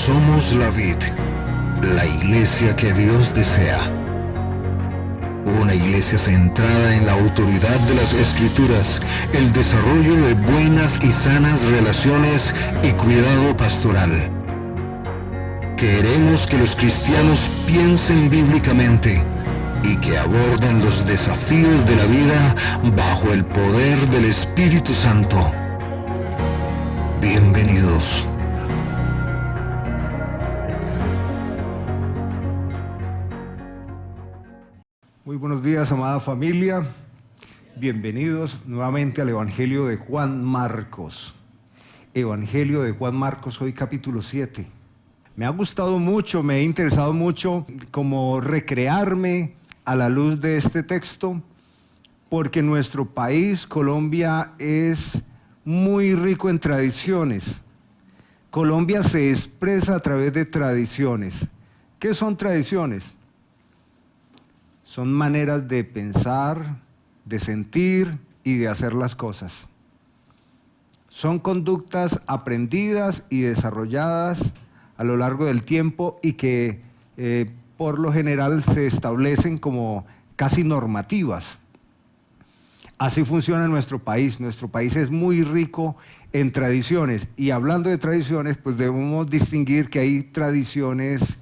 Somos la vid, la iglesia que Dios desea. Una iglesia centrada en la autoridad de las Escrituras, el desarrollo de buenas y sanas relaciones y cuidado pastoral. Queremos que los cristianos piensen bíblicamente y que aborden los desafíos de la vida bajo el poder del Espíritu Santo. Bienvenidos. Muy buenos días, amada familia. Bienvenidos nuevamente al Evangelio de Juan Marcos. Evangelio de Juan Marcos, hoy capítulo 7. Me ha gustado mucho, me ha interesado mucho como recrearme a la luz de este texto, porque nuestro país, Colombia, es muy rico en tradiciones. Colombia se expresa a través de tradiciones. ¿Qué son tradiciones? Son maneras de pensar, de sentir y de hacer las cosas. Son conductas aprendidas y desarrolladas a lo largo del tiempo y que por lo general se establecen como casi normativas. Así funciona nuestro país. Nuestro país es muy rico en tradiciones. Y hablando de tradiciones, pues debemos distinguir que hay tradiciones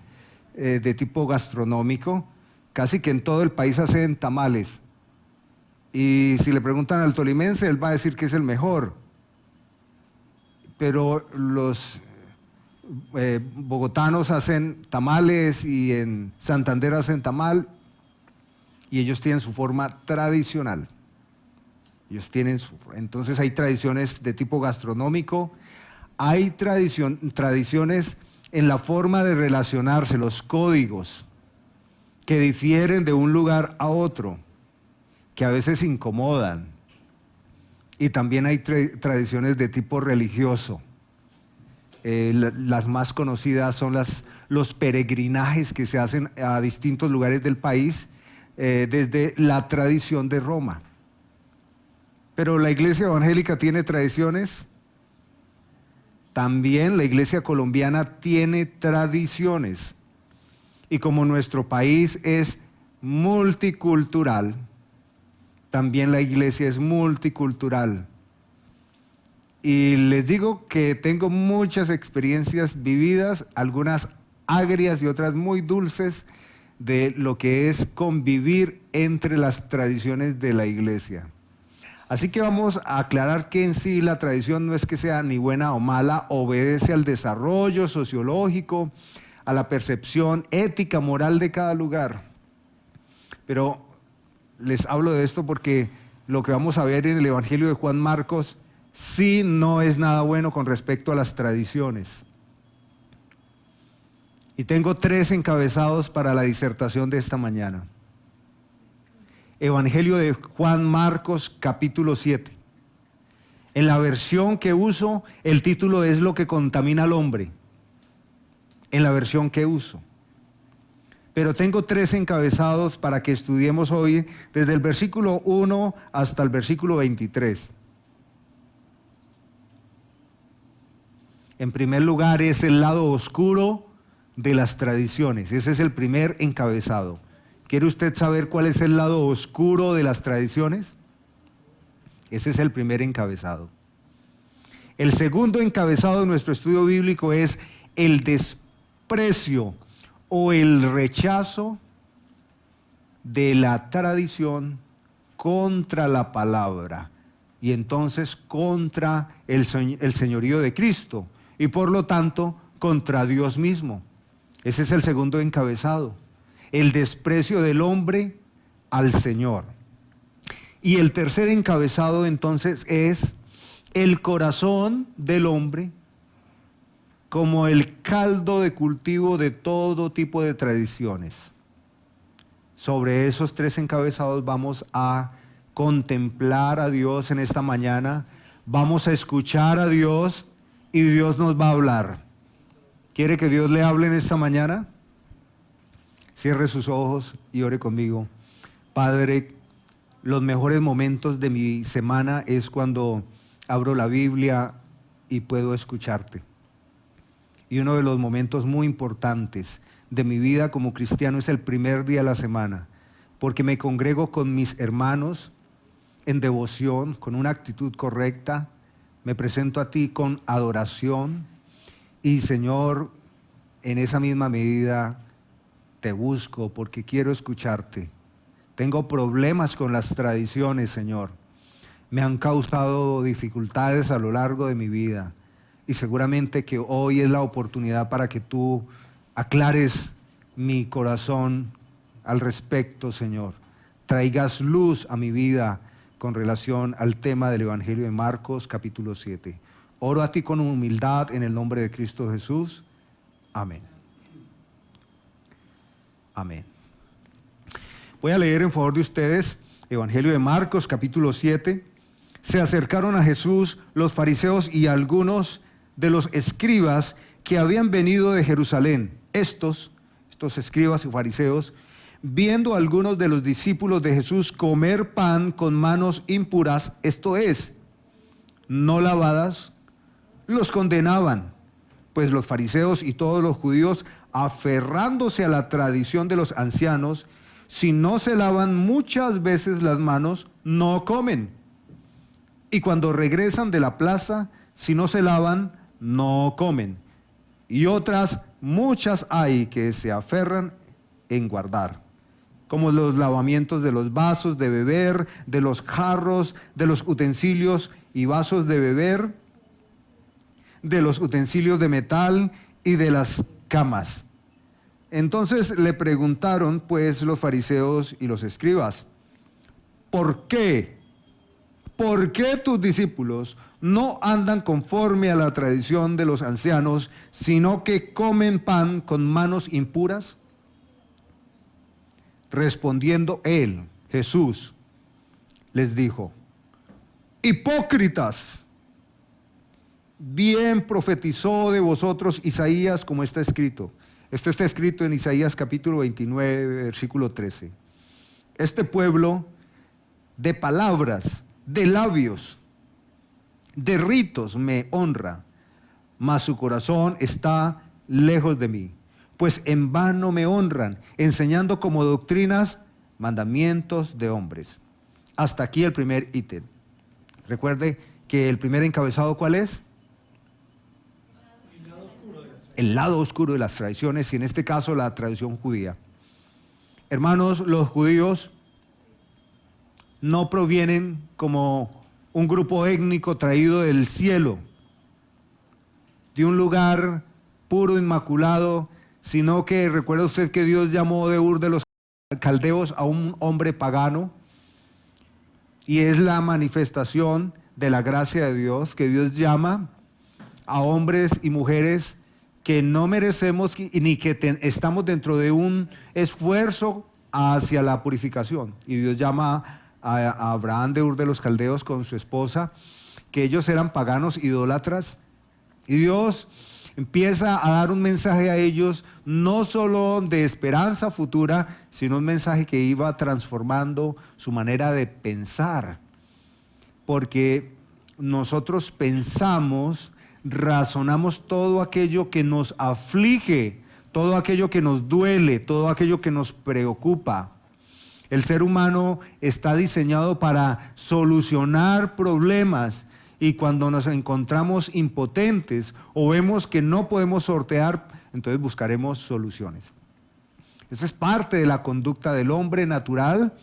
de tipo gastronómico. Casi que en todo el país hacen tamales. Y si le preguntan al tolimense, él va a decir que es el mejor. Pero los bogotanos hacen tamales y en Santander hacen tamal. Y ellos tienen su forma tradicional. Entonces hay tradiciones de tipo gastronómico. Hay tradiciones en la forma de relacionarse, los códigos, que difieren de un lugar a otro, que a veces incomodan. Y también hay tradiciones de tipo religioso. Las más conocidas son los peregrinajes que se hacen a distintos lugares del país desde la tradición de Roma. Pero la iglesia evangélica tiene tradiciones. También la iglesia colombiana tiene tradiciones. Y como nuestro país es multicultural, también la iglesia es multicultural. Y les digo que tengo muchas experiencias vividas, algunas agrias y otras muy dulces, de lo que es convivir entre las tradiciones de la iglesia. Así que vamos a aclarar que en sí la tradición no es que sea ni buena o mala, obedece al desarrollo sociológico, a la percepción ética, moral de cada lugar. Pero les hablo de esto porque lo que vamos a ver en el Evangelio de Juan Marcos sí no es nada bueno con respecto a las tradiciones. Y tengo 3 encabezados para la disertación de esta mañana. Evangelio de Juan Marcos, capítulo 7. En la versión que uso, el título es Lo que contamina al hombre. En la versión que uso. Pero tengo 3 encabezados para que estudiemos hoy desde el versículo 1 hasta el versículo 23. En primer lugar es el lado oscuro de las tradiciones. Ese es el primer encabezado. ¿Quiere usted saber cuál es el lado oscuro de las tradiciones? Ese es el primer encabezado. El segundo encabezado de nuestro estudio bíblico es el desprecio o el rechazo de la tradición contra la palabra y entonces contra el señorío de Cristo y por lo tanto contra Dios mismo. Ese es el segundo encabezado, el desprecio del hombre al Señor. Y el tercer encabezado entonces es el corazón del hombre como el caldo de cultivo de todo tipo de tradiciones. Sobre esos 3 encabezados vamos a contemplar a Dios en esta mañana, vamos a escuchar a Dios y Dios nos va a hablar. ¿Quiere que Dios le hable en esta mañana? Cierre sus ojos y ore conmigo. Padre, los mejores momentos de mi semana es cuando abro la Biblia y puedo escucharte. Y uno de los momentos muy importantes de mi vida como cristiano es el primer día de la semana, porque me congrego con mis hermanos en devoción, con una actitud correcta, me presento a ti con adoración y, Señor, en esa misma medida te busco porque quiero escucharte. Tengo problemas con las tradiciones, Señor. Me han causado dificultades a lo largo de mi vida y seguramente que hoy es la oportunidad para que tú aclares mi corazón al respecto, Señor. Traigas luz a mi vida con relación al tema del Evangelio de Marcos, capítulo 7. Oro a ti con humildad en el nombre de Cristo Jesús. Amén. Amén. Voy a leer en favor de ustedes Evangelio de Marcos, capítulo 7. Se acercaron a Jesús los fariseos y algunos de los escribas que habían venido de Jerusalén. Estos escribas y fariseos, viendo a algunos de los discípulos de Jesús comer pan con manos impuras, esto es, no lavadas, los condenaban, pues los fariseos y todos los judíos, aferrándose a la tradición de los ancianos, si no se lavan muchas veces las manos, no comen. Y cuando regresan de la plaza, si no se lavan, no comen. Y otras muchas hay que se aferran en guardar, como los lavamientos de los vasos de beber, de los jarros, de los utensilios y vasos de beber, de los utensilios de metal y de las camas. Entonces le preguntaron pues los fariseos y los escribas, ¿por qué? ¿Por qué tus discípulos no andan conforme a la tradición de los ancianos, sino que comen pan con manos impuras? Respondiendo él, Jesús, les dijo, hipócritas, bien profetizó de vosotros Isaías como está escrito. Esto está escrito en Isaías capítulo 29, versículo 13. Este pueblo de palabras, de labios, de ritos me honra, mas su corazón está lejos de mí. Pues en vano me honran, enseñando como doctrinas mandamientos de hombres. Hasta aquí el primer ítem. Recuerde que el primer encabezado, ¿cuál es? El lado oscuro de las tradiciones, y en este caso la tradición judía. Hermanos, los judíos no provienen como un grupo étnico traído del cielo, de un lugar puro, inmaculado, sino que recuerda usted que Dios llamó de Ur de los Caldeos a un hombre pagano, y es la manifestación de la gracia de Dios, que Dios llama a hombres y mujeres que no merecemos ni que estamos dentro de un esfuerzo hacia la purificación. Y Dios llama a Abraham de Ur de los Caldeos con su esposa, que ellos eran paganos, idólatras, y Dios empieza a dar un mensaje a ellos, no solo de esperanza futura, sino un mensaje que iba transformando su manera de pensar. Porque nosotros pensamos, razonamos todo aquello que nos aflige, todo aquello que nos duele, todo aquello que nos preocupa. El ser humano está diseñado para solucionar problemas, y cuando nos encontramos impotentes o vemos que no podemos sortear, entonces buscaremos soluciones. Esto es parte de la conducta del hombre natural,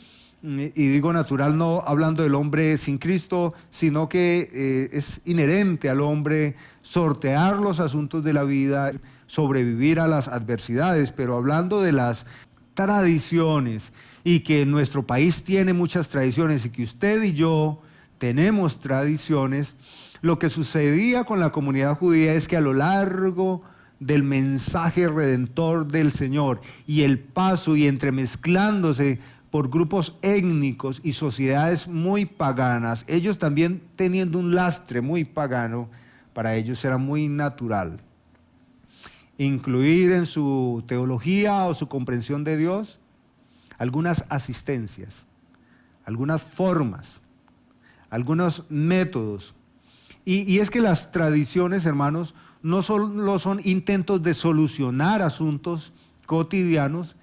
y digo natural no hablando del hombre sin Cristo, sino que es inherente al hombre sortear los asuntos de la vida, sobrevivir a las adversidades. Pero hablando de las tradiciones, y que nuestro país tiene muchas tradiciones y que usted y yo tenemos tradiciones, lo que sucedía con la comunidad judía es que a lo largo del mensaje redentor del Señor y el paso y entremezclándose por grupos étnicos y sociedades muy paganas, ellos también teniendo un lastre muy pagano, para ellos era muy natural incluir en su teología o su comprensión de Dios algunas asistencias, algunas formas, algunos métodos. Y es que las tradiciones, hermanos, no solo son intentos de solucionar asuntos cotidianos,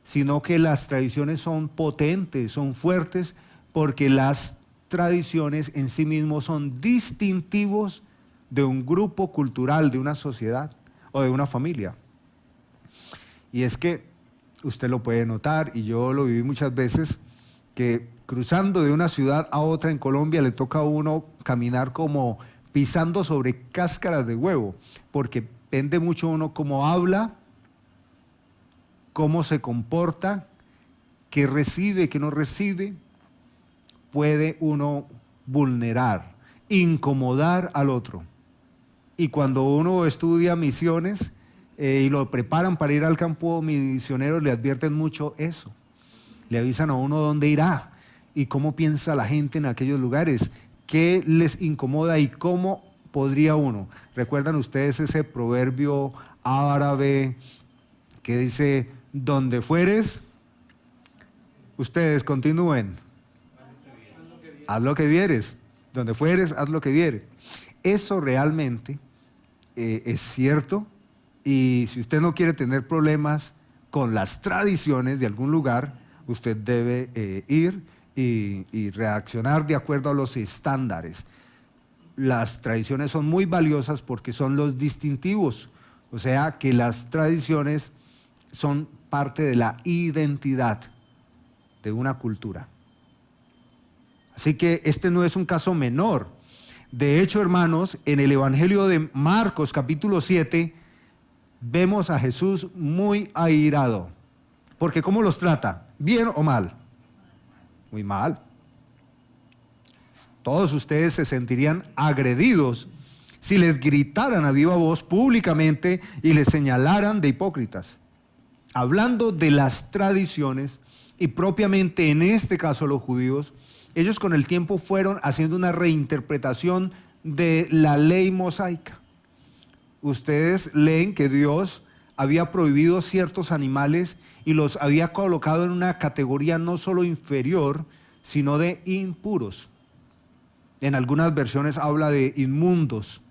sino que las tradiciones son potentes, son fuertes, porque las tradiciones en sí mismos son distintivos de un grupo cultural, de una sociedad o de una familia. Y es que usted lo puede notar, y yo lo viví muchas veces, que cruzando de una ciudad a otra en Colombia le toca a uno caminar como pisando sobre cáscaras de huevo, porque depende mucho uno cómo habla, cómo se comporta, qué recibe, qué no recibe. Puede uno vulnerar, incomodar al otro. Y cuando uno estudia misiones y lo preparan para ir al campo misionero, le advierten mucho eso. Le avisan a uno dónde irá y cómo piensa la gente en aquellos lugares, qué les incomoda y cómo podría uno. ¿Recuerdan ustedes ese proverbio árabe que dice, donde fueres? Ustedes continúen. Haz lo que vieres. Donde fueres, haz lo que vieres. Eso realmente es cierto, y si usted no quiere tener problemas con las tradiciones de algún lugar, usted debe ir y reaccionar de acuerdo a los estándares. Las tradiciones son muy valiosas porque son los distintivos, o sea que las tradiciones son parte de la identidad de una cultura. Así que este no es un caso menor. De hecho, hermanos, en el Evangelio de Marcos, capítulo 7, vemos a Jesús muy airado. Porque ¿cómo los trata? ¿Bien o mal? Muy mal. Todos ustedes se sentirían agredidos si les gritaran a viva voz públicamente y les señalaran de hipócritas. Hablando de las tradiciones, y propiamente en este caso los judíos, ellos con el tiempo fueron haciendo una reinterpretación de la ley mosaica. Ustedes leen que Dios había prohibido ciertos animales y los había colocado en una categoría no solo inferior, sino de impuros. En algunas versiones habla de inmundos.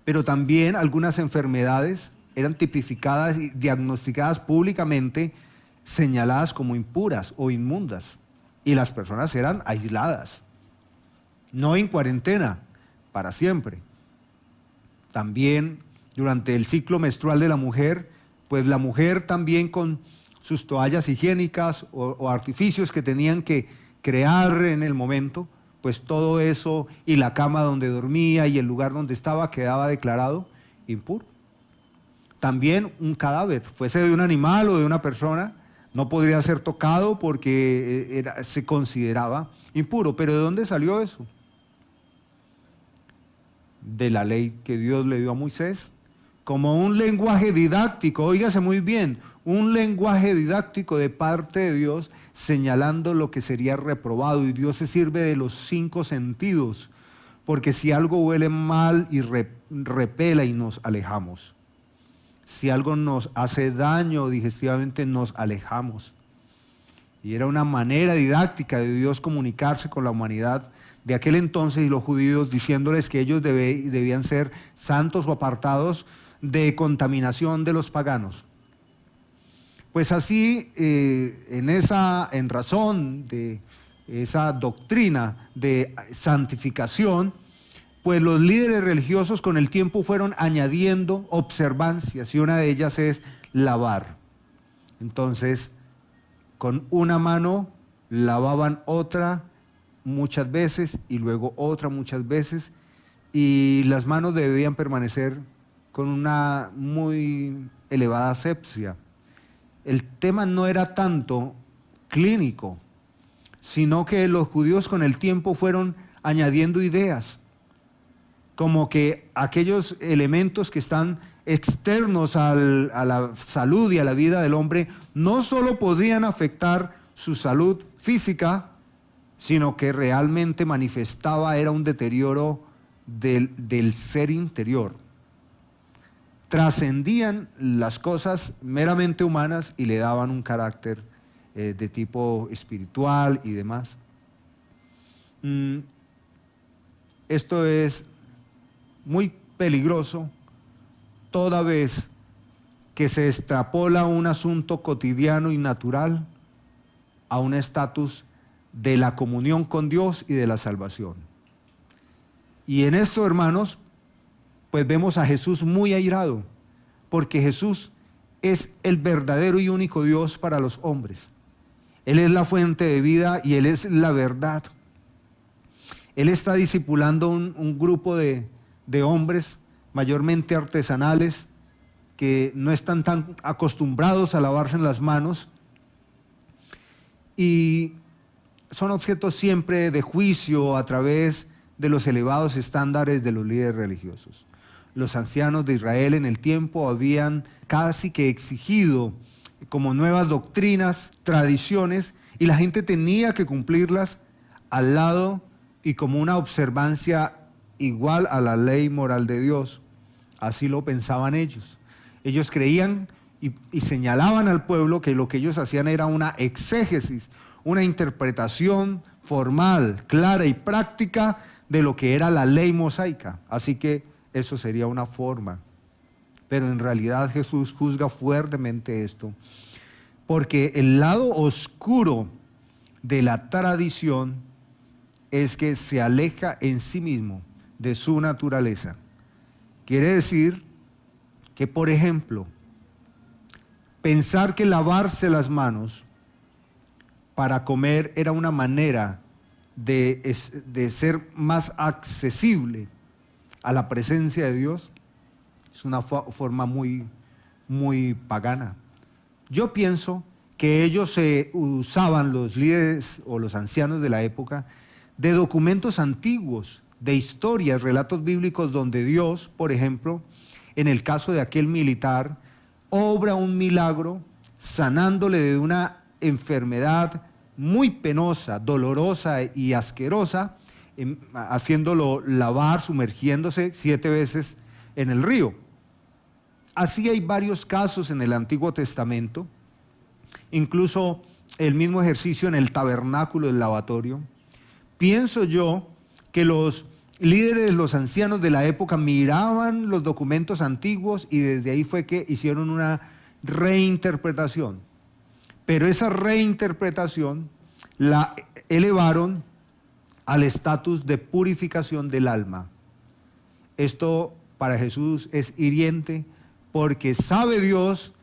Pero también algunas enfermedades eran tipificadas y diagnosticadas públicamente, señaladas como impuras o inmundas. Y las personas eran aisladas, no en cuarentena, para siempre. También durante el ciclo menstrual de la mujer, pues la mujer también con sus toallas higiénicas o artificios que tenían que crear en el momento, pues todo eso y la cama donde dormía y el lugar donde estaba quedaba declarado impuro. También un cadáver, fuese de un animal o de una persona, no podría ser tocado porque se consideraba impuro. ¿Pero de dónde salió eso? De la ley que Dios le dio a Moisés, como un lenguaje didáctico, óigase muy bien, un lenguaje didáctico de parte de Dios señalando lo que sería reprobado. Y Dios se sirve de los 5 sentidos, porque si algo huele mal y repela y nos alejamos. Si algo nos hace daño digestivamente, nos alejamos. Y era una manera didáctica de Dios comunicarse con la humanidad de aquel entonces y los judíos, diciéndoles que ellos debían ser santos o apartados de contaminación de los paganos. Pues así, en razón de esa doctrina de santificación, pues los líderes religiosos con el tiempo fueron añadiendo observancias, y una de ellas es lavar. Entonces, con una mano lavaban otra muchas veces y luego otra muchas veces, y las manos debían permanecer con una muy elevada asepsia. El tema no era tanto clínico, sino que los judíos con el tiempo fueron añadiendo ideas, como que aquellos elementos que están externos a la salud y a la vida del hombre no solo podrían afectar su salud física, sino que realmente manifestaba era un deterioro del ser interior. Trascendían las cosas meramente humanas y le daban un carácter de tipo espiritual y demás. Esto es muy peligroso toda vez que se extrapola un asunto cotidiano y natural a un estatus de la comunión con Dios y de la salvación. Y en esto, hermanos, pues vemos a Jesús muy airado, porque Jesús es el verdadero y único Dios para los hombres. Él es la fuente de vida y Él es la verdad. Él está discipulando un grupo de hombres, mayormente artesanales, que no están tan acostumbrados a lavarse en las manos y son objetos siempre de juicio a través de los elevados estándares de los líderes religiosos. Los ancianos de Israel en el tiempo habían casi que exigido como nuevas doctrinas, tradiciones, y la gente tenía que cumplirlas al lado y como una observancia igual a la ley moral de Dios. Así lo pensaban ellos. Ellos creían y señalaban al pueblo que lo que ellos hacían era una exégesis, una interpretación formal, clara y práctica de lo que era la ley mosaica. Así que eso sería una forma. Pero en realidad Jesús juzga fuertemente esto, porque el lado oscuro de la tradición es que se aleja en sí mismo de su naturaleza. Quiere decir que, por ejemplo, pensar que lavarse las manos para comer era una manera de ser más accesible a la presencia de Dios, es una forma muy, muy pagana. Yo pienso que ellos usaban, los líderes o los ancianos de la época, de documentos antiguos, de historias, relatos bíblicos donde Dios, por ejemplo, en el caso de aquel militar, obra un milagro sanándole de una enfermedad muy penosa, dolorosa y asquerosa, haciéndolo lavar, sumergiéndose 7 veces en el río. Así hay varios casos en el Antiguo Testamento, incluso el mismo ejercicio en el tabernáculo del lavatorio. Pienso yo que los líderes, los ancianos de la época miraban los documentos antiguos y desde ahí fue que hicieron una reinterpretación. Pero esa reinterpretación la elevaron al estatus de purificación del alma. Esto para Jesús es hiriente porque sabe Dios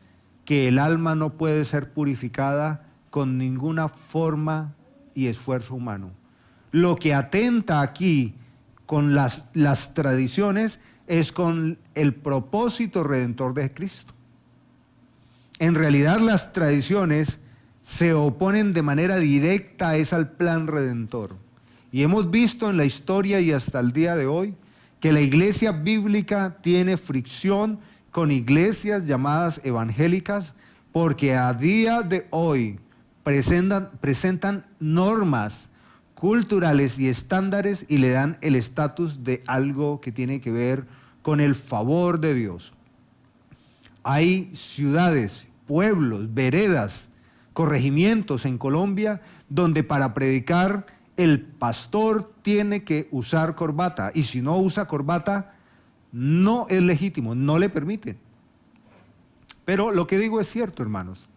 que el alma no puede ser purificada con ninguna forma y esfuerzo humano. Lo que atenta aquí con las tradiciones es con el propósito redentor de Cristo. En realidad las tradiciones se oponen de manera directa al plan redentor. Y hemos visto en la historia y hasta el día de hoy que la iglesia bíblica tiene fricción con iglesias llamadas evangélicas porque a día de hoy presentan normas culturales y estándares y le dan el estatus de algo que tiene que ver con el favor de Dios. Hay ciudades, pueblos, veredas, corregimientos en Colombia donde para predicar el pastor tiene que usar corbata y si no usa corbata no es legítimo, no le permiten. Pero lo que digo es cierto, hermanos.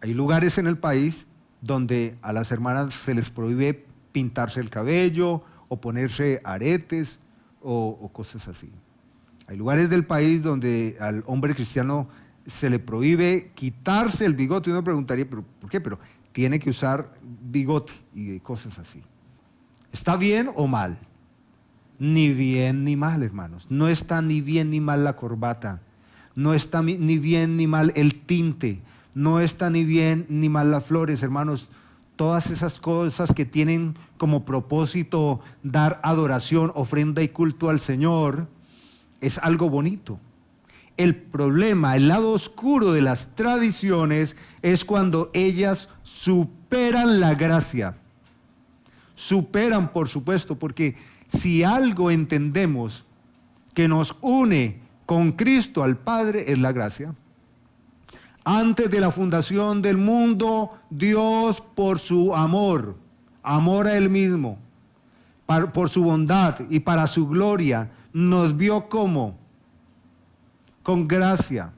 Hay lugares en el país donde a las hermanas se les prohíbe pintarse el cabello o ponerse aretes o cosas así. Hay lugares del país donde al hombre cristiano se le prohíbe quitarse el bigote. Uno preguntaría, ¿pero por qué? Pero tiene que usar bigote y cosas así. ¿Está bien o mal? Ni bien ni mal, hermanos. No está ni bien ni mal la corbata. No está ni bien ni mal el tinte. No está ni bien ni mal las flores, hermanos. Todas esas cosas que tienen como propósito dar adoración, ofrenda y culto al Señor, es algo bonito. El problema, el lado oscuro de las tradiciones es cuando ellas superan la gracia. Superan, por supuesto, porque si algo entendemos que nos une con Cristo al Padre es la gracia. Antes de la fundación del mundo, Dios por su amor a Él mismo, por su bondad y para su gloria, nos vio como con gracia.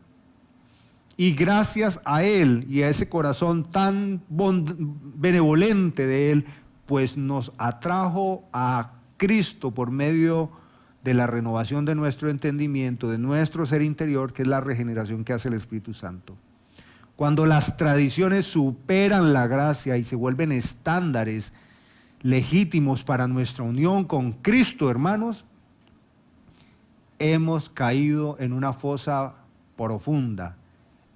Y gracias a Él y a ese corazón tan benevolente de Él, pues nos atrajo a Cristo por medio de la renovación de nuestro entendimiento, de nuestro ser interior, que es la regeneración que hace el Espíritu Santo. Cuando las tradiciones superan la gracia y se vuelven estándares legítimos para nuestra unión con Cristo, hermanos, hemos caído en una fosa profunda.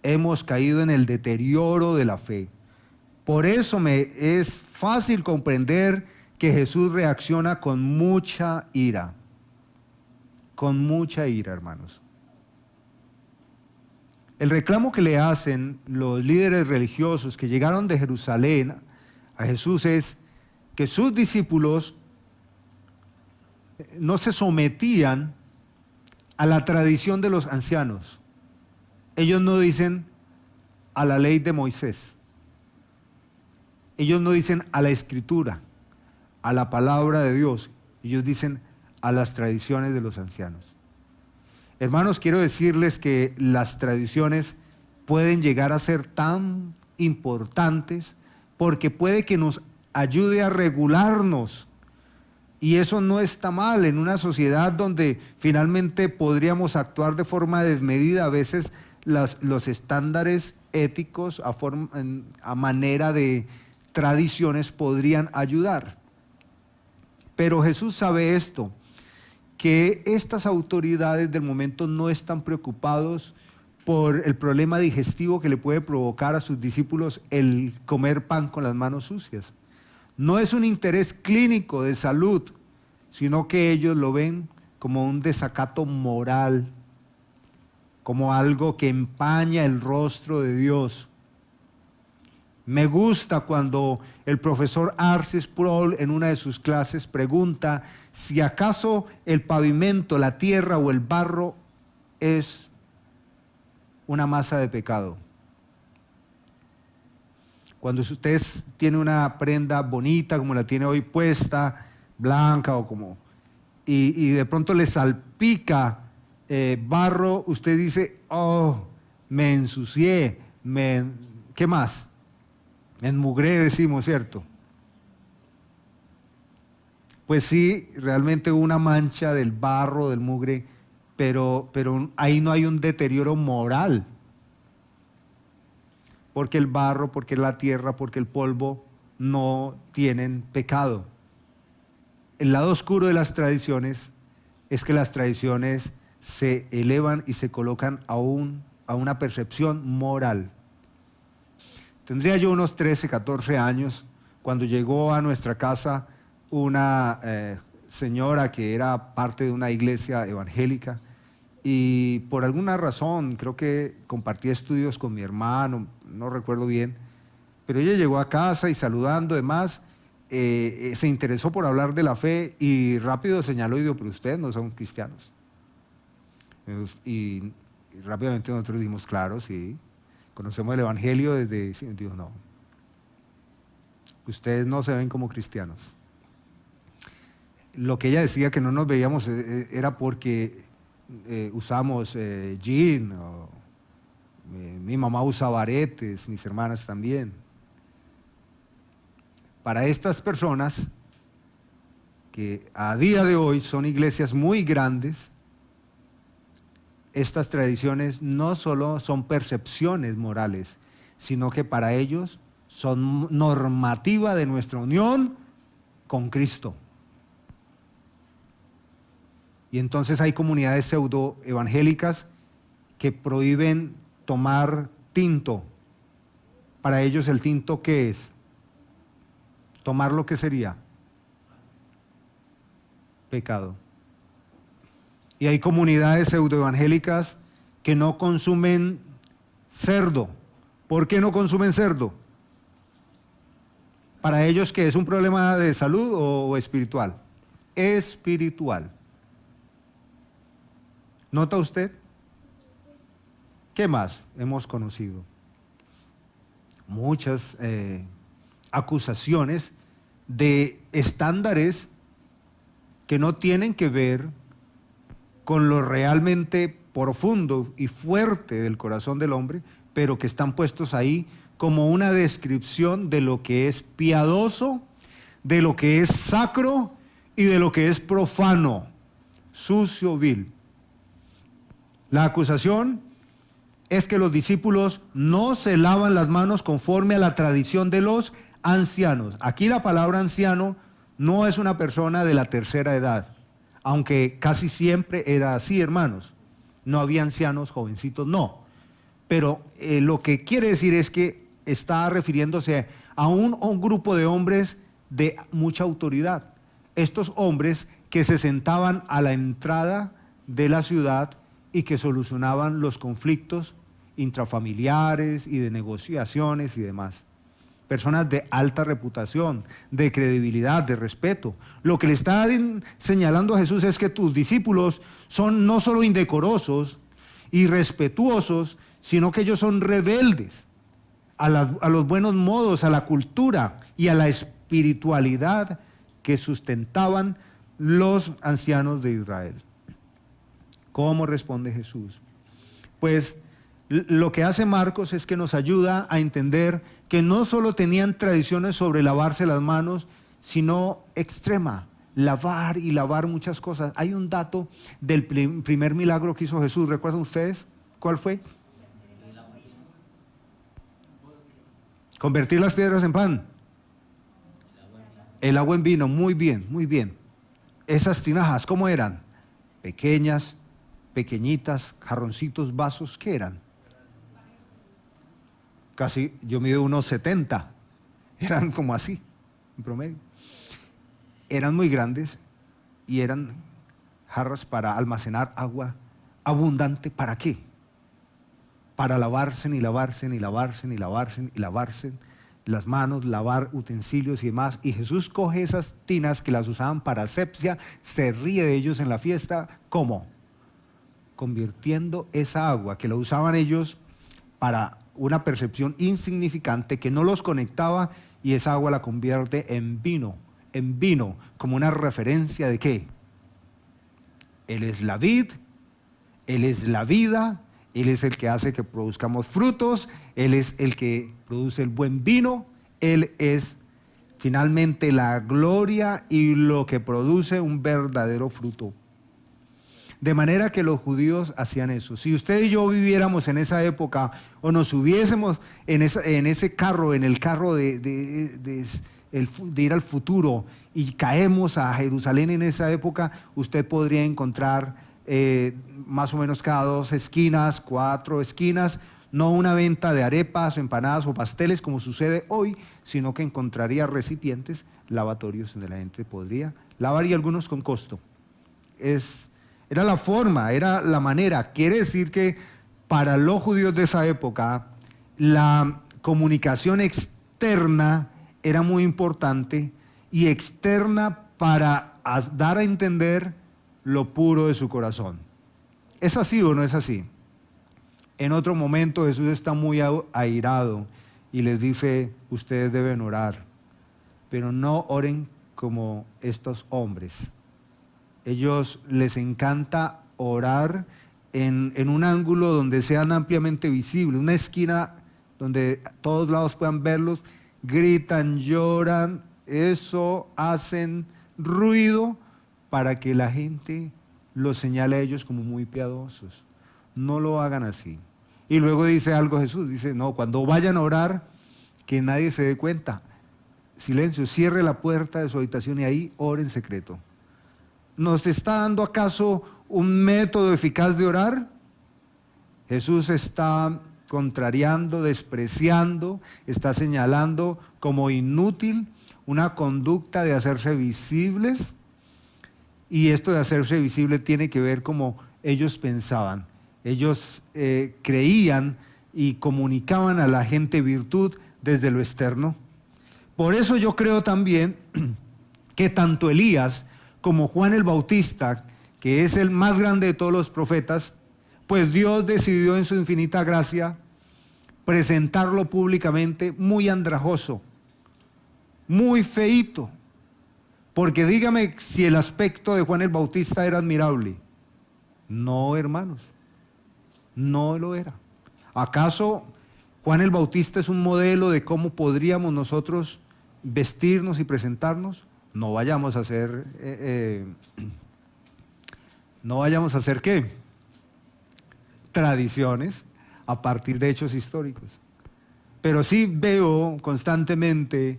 Hemos caído en el deterioro de la fe. Por eso me es fácil comprender que Jesús reacciona con mucha ira. Con mucha ira, hermanos. El reclamo que le hacen los líderes religiosos que llegaron de Jerusalén a Jesús es que sus discípulos no se sometían a la tradición de los ancianos. Ellos no dicen a la ley de Moisés. Ellos no dicen a la escritura, a la palabra de Dios. Ellos dicen a las tradiciones de los ancianos. Hermanos, quiero decirles que las tradiciones pueden llegar a ser tan importantes porque puede que nos ayude a regularnos. Y eso no está mal en una sociedad donde finalmente podríamos actuar de forma desmedida. A veces los estándares éticos a manera de tradiciones podrían ayudar. Pero Jesús sabe esto, que estas autoridades del momento no están preocupados por el problema digestivo que le puede provocar a sus discípulos el comer pan con las manos sucias. No es un interés clínico de salud, sino que ellos lo ven como un desacato moral, como algo que empaña el rostro de Dios. Me gusta cuando el profesor Arcis Sproul en una de sus clases pregunta si acaso el pavimento, la tierra o el barro es una masa de pecado. Cuando usted tiene una prenda bonita como la tiene hoy puesta, blanca o como, y de pronto le salpica barro, usted dice, oh, me ensucié, ¿qué más? Me enmugré, decimos, ¿cierto? Pues sí, realmente hubo una mancha del barro, del mugre, pero ahí no hay un deterioro moral. Porque el barro, porque la tierra, porque el polvo no tienen pecado. El lado oscuro de las tradiciones es que las tradiciones se elevan y se colocan a una percepción moral. Tendría yo unos 13, 14 años cuando llegó a nuestra casa una señora que era parte de una iglesia evangélica y por alguna razón, creo que compartía estudios con mi hermano, no recuerdo bien, pero ella llegó a casa y saludando demás, se interesó por hablar de la fe y rápido señaló y dijo, pero ustedes no son cristianos. Y rápidamente nosotros dijimos, claro, sí, conocemos el evangelio desde, sí, dijo, no, ustedes no se ven como cristianos. Lo que ella decía que no nos veíamos era porque usamos jean, mi mamá usaba aretes, mis hermanas también. Para estas personas, que a día de hoy son iglesias muy grandes, estas tradiciones no solo son percepciones morales, sino que para ellos son normativa de nuestra unión con Cristo. Y entonces hay comunidades pseudoevangélicas que prohíben tomar tinto. Para ellos el tinto, ¿qué es? Tomar lo que sería pecado. Y hay comunidades pseudoevangélicas que no consumen cerdo. ¿Por qué no consumen cerdo? Para ellos, ¿qué es un problema de salud o espiritual? Espiritual. ¿Nota usted? ¿Qué más hemos conocido? Muchas acusaciones de estándares que no tienen que ver con lo realmente profundo y fuerte del corazón del hombre, pero que están puestos ahí como una descripción de lo que es piadoso, de lo que es sacro y de lo que es profano, sucio, vil. La acusación es que los discípulos no se lavan las manos conforme a la tradición de los ancianos. Aquí la palabra anciano no es una persona de la tercera edad, aunque casi siempre era así, hermanos. No había ancianos, jovencitos, no. Pero lo que quiere decir es que está refiriéndose a un grupo de hombres de mucha autoridad. Estos hombres que se sentaban a la entrada de la ciudad y que solucionaban los conflictos intrafamiliares y de negociaciones y demás. Personas de alta reputación, de credibilidad, de respeto. Lo que le está señalando a Jesús es que tus discípulos son no solo indecorosos, irrespetuosos, sino que ellos son rebeldes a los buenos modos, a la cultura y a la espiritualidad que sustentaban los ancianos de Israel. ¿Cómo responde Jesús? Pues lo que hace Marcos es que nos ayuda a entender que no solo tenían tradiciones sobre lavarse las manos, sino extrema, lavar y lavar muchas cosas. Hay un dato del primer milagro que hizo Jesús, ¿recuerdan ustedes? ¿Cuál fue? Convertir las piedras en pan. El agua en vino, muy bien, muy bien. Esas tinajas, ¿cómo eran? Pequeñas, pequeñitas, jarroncitos, vasos, ¿qué eran? Casi, yo mido unos 70, eran como así, en promedio. Eran muy grandes y eran jarras para almacenar agua abundante. ¿Para qué? Para lavarse, y lavarse, y lavarse, y lavarse, y lavarse las manos, lavar utensilios y demás. Y Jesús coge esas tinas que las usaban para asepsia, se ríe de ellos en la fiesta. ¿Cómo? Convirtiendo esa agua que la usaban ellos para una percepción insignificante que no los conectaba, y esa agua la convierte en vino, como una referencia de ¿qué? Él es la vid, Él es la vida, Él es el que hace que produzcamos frutos, Él es el que produce el buen vino, Él es finalmente la gloria y lo que produce un verdadero fruto. De manera que los judíos hacían eso. Si usted y yo viviéramos en esa época, o nos subiésemos en ese carro, en el carro de ir al futuro, y caemos a Jerusalén en esa época, usted podría encontrar más o menos cada 2 esquinas, 4 esquinas, no una venta de arepas, empanadas o pasteles como sucede hoy, sino que encontraría recipientes, lavatorios donde la gente podría lavar, y algunos con costo. Era la forma, era la manera. Quiere decir que para los judíos de esa época, la comunicación externa era muy importante, y externa para dar a entender lo puro de su corazón. ¿Es así o no es así? En otro momento Jesús está muy airado y les dice: ustedes deben orar, pero no oren como estos hombres. Ellos les encanta orar en un ángulo donde sean ampliamente visibles, una esquina donde todos lados puedan verlos, gritan, lloran, eso, hacen ruido para que la gente los señale a ellos como muy piadosos. No lo hagan así. Y luego dice algo Jesús, dice: no, cuando vayan a orar, que nadie se dé cuenta. Silencio, cierre la puerta de su habitación y ahí ore en secreto. ¿Nos está dando acaso un método eficaz de orar? Jesús está contrariando, despreciando, está señalando como inútil una conducta de hacerse visibles, y esto de hacerse visible tiene que ver como ellos pensaban. Ellos creían y comunicaban a la gente virtud desde lo externo. Por eso yo creo también que tanto Elías como Juan el Bautista, que es el más grande de todos los profetas, pues Dios decidió en su infinita gracia presentarlo públicamente muy andrajoso, muy feíto. Porque dígame si el aspecto de Juan el Bautista era admirable. No, hermanos, no lo era. ¿Acaso Juan el Bautista es un modelo de cómo podríamos nosotros vestirnos y presentarnos? No vayamos a hacer, ¿qué? Tradiciones a partir de hechos históricos. Pero sí veo constantemente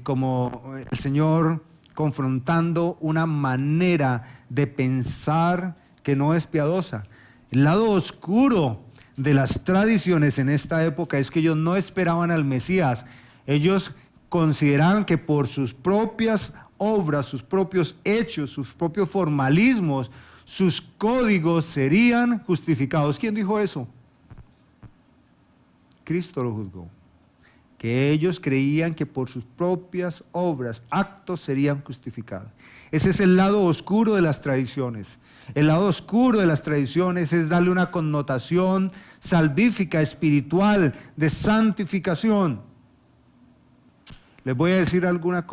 como el Señor confrontando una manera de pensar que no es piadosa. El lado oscuro de las tradiciones en esta época es que ellos no esperaban al Mesías. Ellos consideraban que por sus propias obras, sus propios hechos, sus propios formalismos, sus códigos serían justificados. ¿Quién dijo eso? Cristo lo juzgó. Que ellos creían que por sus propias obras, actos serían justificados. Ese es el lado oscuro de las tradiciones. El lado oscuro de las tradiciones es darle una connotación salvífica, espiritual, de santificación. Les voy a decir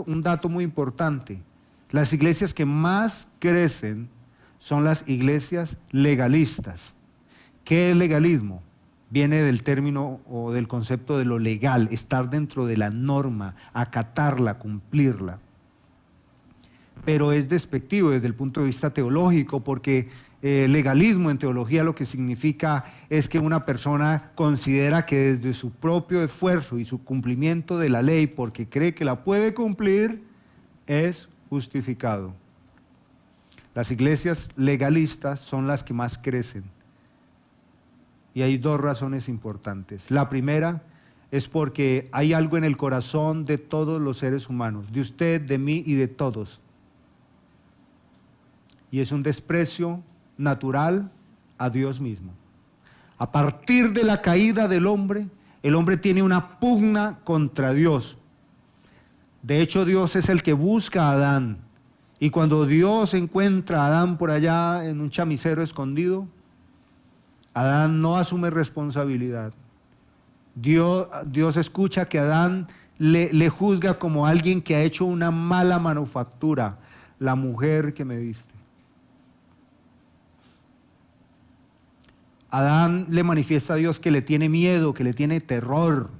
un dato muy importante. Las iglesias que más crecen son las iglesias legalistas. ¿Qué es legalismo? Viene del término o del concepto de lo legal, estar dentro de la norma, acatarla, cumplirla. Pero es despectivo desde el punto de vista teológico, porque legalismo en teología lo que significa es que una persona considera que desde su propio esfuerzo y su cumplimiento de la ley, porque cree que la puede cumplir, es justificado. Las iglesias legalistas son las que más crecen. Y hay dos razones importantes. La primera es porque hay algo en el corazón de todos los seres humanos, de usted, de mí y de todos. Y es un desprecio natural a Dios mismo. A partir de la caída del hombre, el hombre tiene una pugna contra Dios. De hecho, Dios es el que busca a Adán. Y cuando Dios encuentra a Adán por allá en un chamisero escondido, Adán no asume responsabilidad. Dios escucha que Adán le juzga como alguien que ha hecho una mala manufactura, la mujer que me diste. Adán le manifiesta a Dios que le tiene miedo, que le tiene terror,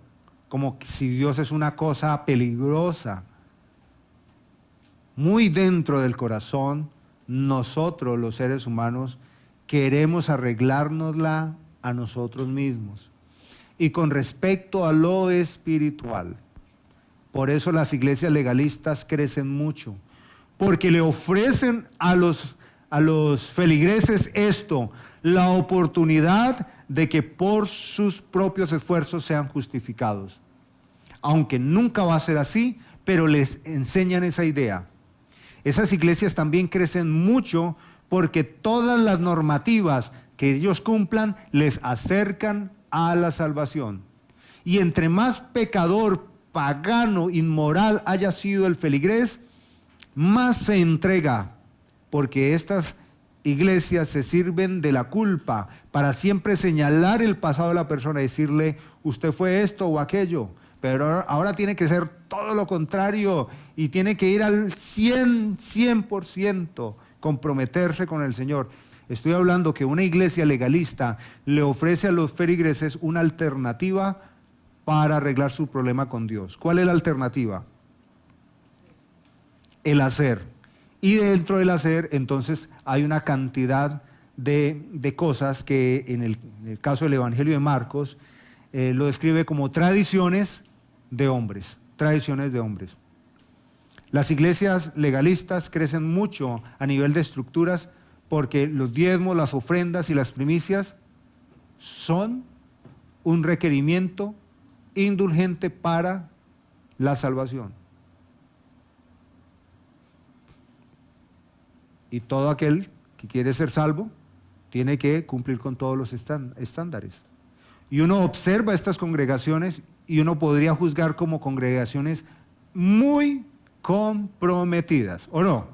como si Dios es una cosa peligrosa. Muy dentro del corazón, nosotros los seres humanos queremos arreglárnosla a nosotros mismos. Y con respecto a lo espiritual, por eso las iglesias legalistas crecen mucho, porque le ofrecen a los feligreses esto, la oportunidad de que por sus propios esfuerzos sean justificados. Aunque nunca va a ser así, pero les enseñan esa idea. Esas iglesias también crecen mucho porque todas las normativas que ellos cumplan les acercan a la salvación. Y entre más pecador, pagano, inmoral haya sido el feligrés, más se entrega, porque estas iglesias se sirven de la culpa para siempre señalar el pasado de la persona y decirle, usted fue esto o aquello, pero ahora tiene que ser todo lo contrario y tiene que ir al 100%, comprometerse con el Señor. Estoy hablando que una iglesia legalista le ofrece a los feligreses una alternativa para arreglar su problema con Dios. ¿Cuál es la alternativa? El hacer. Y dentro del hacer, entonces, hay una cantidad de cosas que en el caso del Evangelio de Marcos lo describe como tradiciones de hombres. Tradiciones de hombres. Las iglesias legalistas crecen mucho a nivel de estructuras porque los diezmos, las ofrendas y las primicias son un requerimiento indulgente para la salvación. Y todo aquel que quiere ser salvo tiene que cumplir con todos los estándares. Y uno observa estas congregaciones y uno podría juzgar como congregaciones muy comprometidas, ¿o no?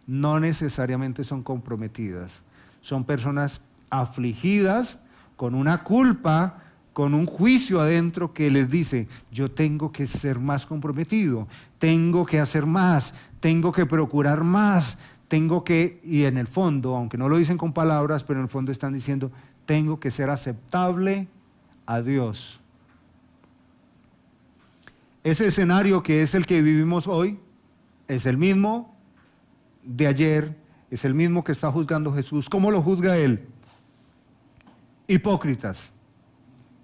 No necesariamente son comprometidas. Son personas afligidas con una culpa, con un juicio adentro que les dice, yo tengo que ser más comprometido, tengo que hacer más, tengo que procurar más, tengo que, y en el fondo, aunque no lo dicen con palabras, pero en el fondo están diciendo, tengo que ser aceptable a Dios. Ese escenario que es el que vivimos hoy, es el mismo de ayer, es el mismo que está juzgando Jesús. ¿Cómo lo juzga Él? Hipócritas.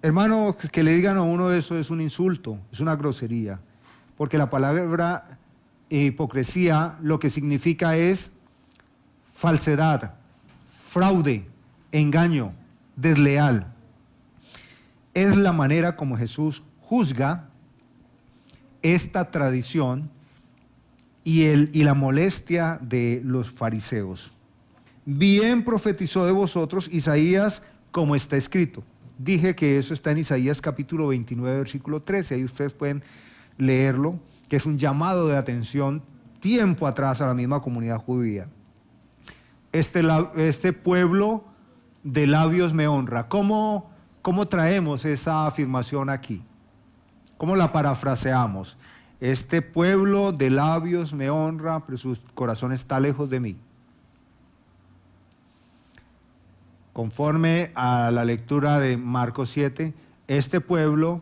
Hermano, que le digan a uno eso es un insulto, es una grosería, porque la palabra hipocresía lo que significa es falsedad, fraude, engaño, desleal. Es la manera como Jesús juzga esta tradición y la molestia de los fariseos. Bien profetizó de vosotros Isaías como está escrito. Dije que eso está en Isaías capítulo 29, versículo 13. Ahí ustedes pueden leerlo, que es un llamado de atención tiempo atrás a la misma comunidad judía. Este pueblo de labios me honra. ¿Cómo traemos esa afirmación aquí? ¿Cómo la parafraseamos? Este pueblo de labios me honra, pero su corazón está lejos de mí. Conforme a la lectura de Marcos 7, este pueblo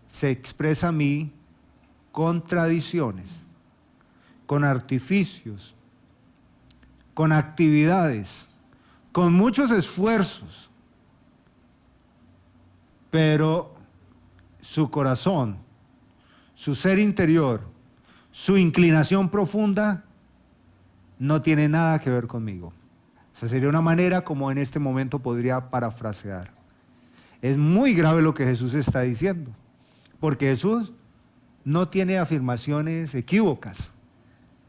se expresa a mí con tradiciones, con artificios, con actividades, con muchos esfuerzos, pero su corazón, su ser interior, su inclinación profunda no tiene nada que ver conmigo. Esa sería una manera como en este momento podría parafrasear. Es muy grave lo que Jesús está diciendo, porque Jesús no tiene afirmaciones equívocas.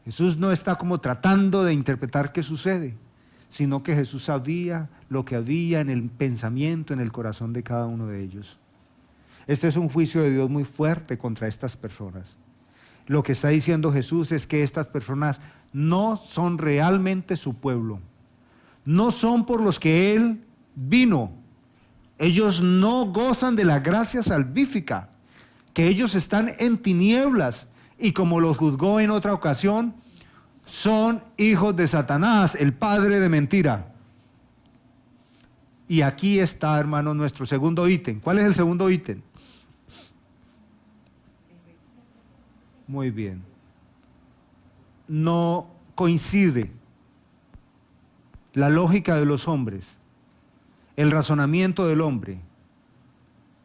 Jesús no está como tratando de interpretar qué sucede, sino que Jesús sabía lo que había en el pensamiento, en el corazón de cada uno de ellos. Este es un juicio de Dios muy fuerte contra estas personas. Lo que está diciendo Jesús es que estas personas no son realmente su pueblo. No son por los que Él vino. Ellos no gozan de la gracia salvífica, que ellos están en tinieblas y como los juzgó en otra ocasión, son hijos de Satanás, el padre de mentira. Y aquí está, hermano, nuestro segundo ítem. ¿Cuál es el segundo ítem? Muy bien. No coincide la lógica de los hombres, el razonamiento del hombre,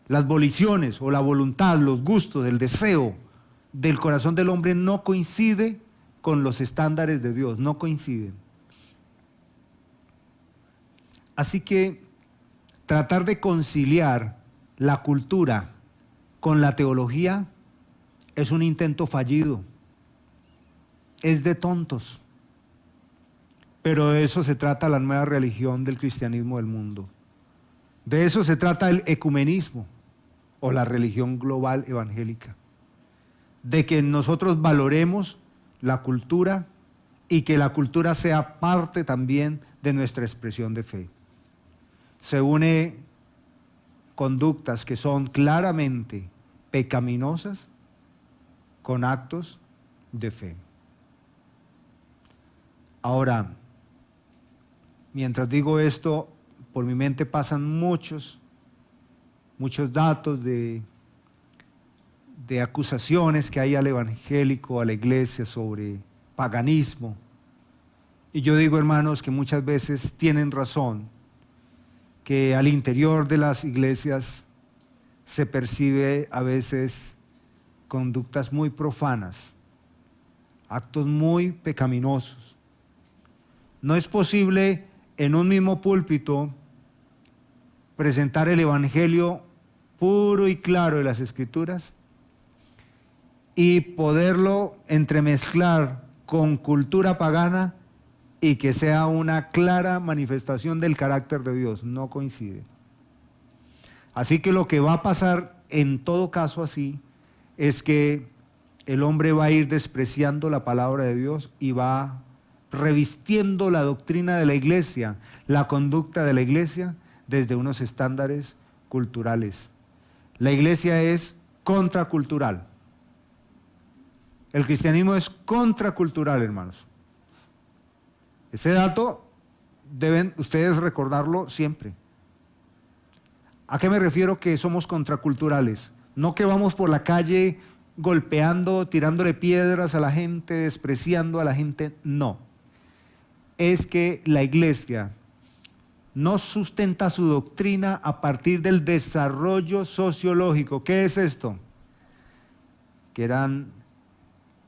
las voliciones o la voluntad, los gustos, el deseo del corazón del hombre no coincide con los estándares de Dios, no coinciden. Así que tratar de conciliar la cultura con la teología es un intento fallido, es de tontos. Pero de eso se trata la nueva religión del cristianismo del mundo. De eso se trata el ecumenismo o la religión global evangélica. De que nosotros valoremos la cultura y que la cultura sea parte también de nuestra expresión de fe. Se une conductas que son claramente pecaminosas con actos de fe. Ahora, mientras digo esto, por mi mente pasan muchos datos de acusaciones que hay al evangélico, a la iglesia sobre paganismo. Y yo digo, hermanos, que muchas veces tienen razón, que al interior de las iglesias se percibe a veces conductas muy profanas, actos muy pecaminosos. No es posible en un mismo púlpito presentar el evangelio puro y claro de las Escrituras y poderlo entremezclar con cultura pagana y que sea una clara manifestación del carácter de Dios. No coincide. Así que lo que va a pasar en todo caso así es que el hombre va a ir despreciando la palabra de Dios y va revistiendo la doctrina de la iglesia, la conducta de la iglesia desde unos estándares culturales. La iglesia es contracultural. El cristianismo es contracultural, hermanos. Ese dato deben ustedes recordarlo siempre. ¿A qué me refiero que somos contraculturales? No que vamos por la calle golpeando, tirándole piedras a la gente, despreciando a la gente, no. Es que la iglesia no sustenta su doctrina a partir del desarrollo sociológico. ¿Qué es esto? Que eran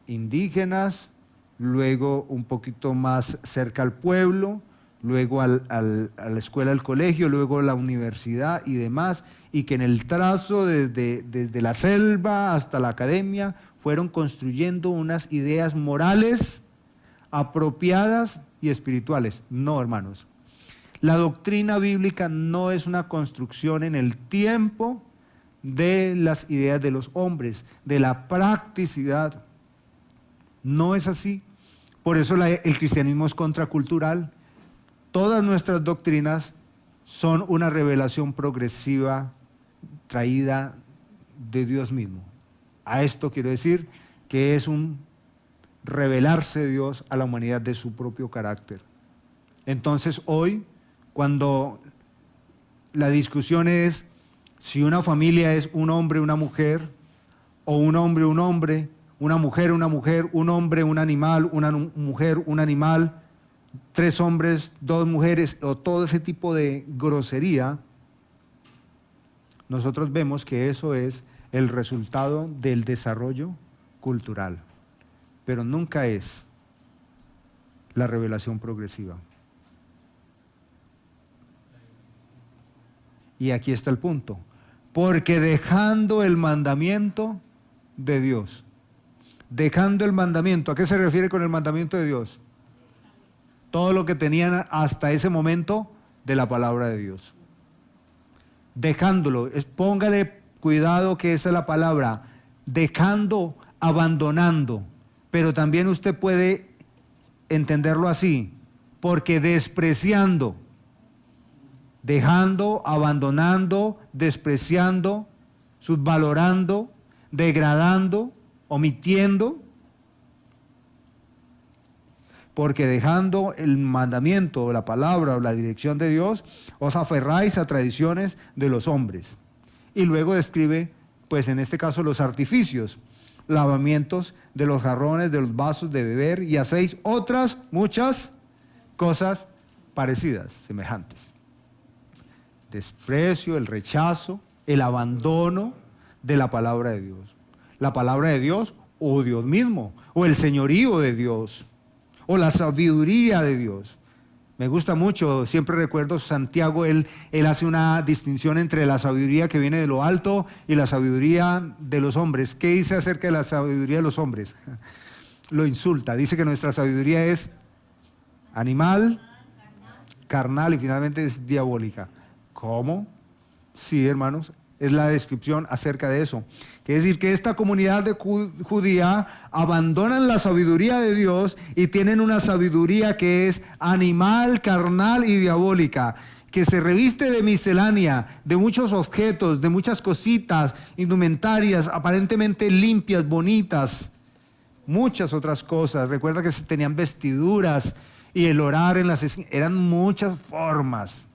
indígenas, luego un poquito más cerca al pueblo, luego a la escuela, al colegio, luego a la universidad y demás, y que en el trazo desde la selva hasta la academia fueron construyendo unas ideas morales apropiadas y espirituales. No, hermanos. La doctrina bíblica no es una construcción en el tiempo de las ideas de los hombres, de la practicidad. No es así. Por eso el cristianismo es contracultural. Todas nuestras doctrinas son una revelación progresiva traída de Dios mismo. A esto quiero decir que es un revelarse Dios a la humanidad de su propio carácter. Entonces hoy, cuando la discusión es si una familia es un hombre, una mujer, o un hombre, una mujer, un hombre, un animal, una mujer, un animal, 3 hombres, 2 mujeres, o todo ese tipo de grosería, nosotros vemos que eso es el resultado del desarrollo cultural, pero nunca es la revelación progresiva. Y aquí está el punto. Porque dejando el mandamiento de Dios. Dejando el mandamiento. ¿A qué se refiere con el mandamiento de Dios? Todo lo que tenían hasta ese momento de la palabra de Dios. Dejándolo. Póngale cuidado que esa es la palabra. Dejando, abandonando. Pero también usted puede entenderlo así. Porque despreciando. Dejando, abandonando, despreciando, subvalorando, degradando, omitiendo, porque dejando el mandamiento, la palabra o la dirección de Dios, os aferráis a tradiciones de los hombres. Y luego describe, pues en este caso, los artificios, lavamientos de los jarrones, de los vasos de beber, y hacéis otras muchas cosas parecidas, semejantes. Desprecio, el rechazo, el abandono de la palabra de Dios. La palabra de Dios o Dios mismo, o el señorío de Dios, o la sabiduría de Dios. Me gusta mucho, siempre recuerdo Santiago, él hace una distinción entre la sabiduría que viene de lo alto y la sabiduría de los hombres. ¿Qué dice acerca de la sabiduría de los hombres? Lo insulta, dice que nuestra sabiduría es animal, carnal y finalmente es diabólica. ¿Cómo? Sí, hermanos, es la descripción acerca de eso. Quiere decir que esta comunidad judía abandonan la sabiduría de Dios y tienen una sabiduría que es animal, carnal y diabólica, que se reviste de miscelánea, de muchos objetos, de muchas cositas, indumentarias, aparentemente limpias, bonitas, muchas otras cosas. Recuerda que tenían vestiduras y el orar en las esquinas, eran muchas formas.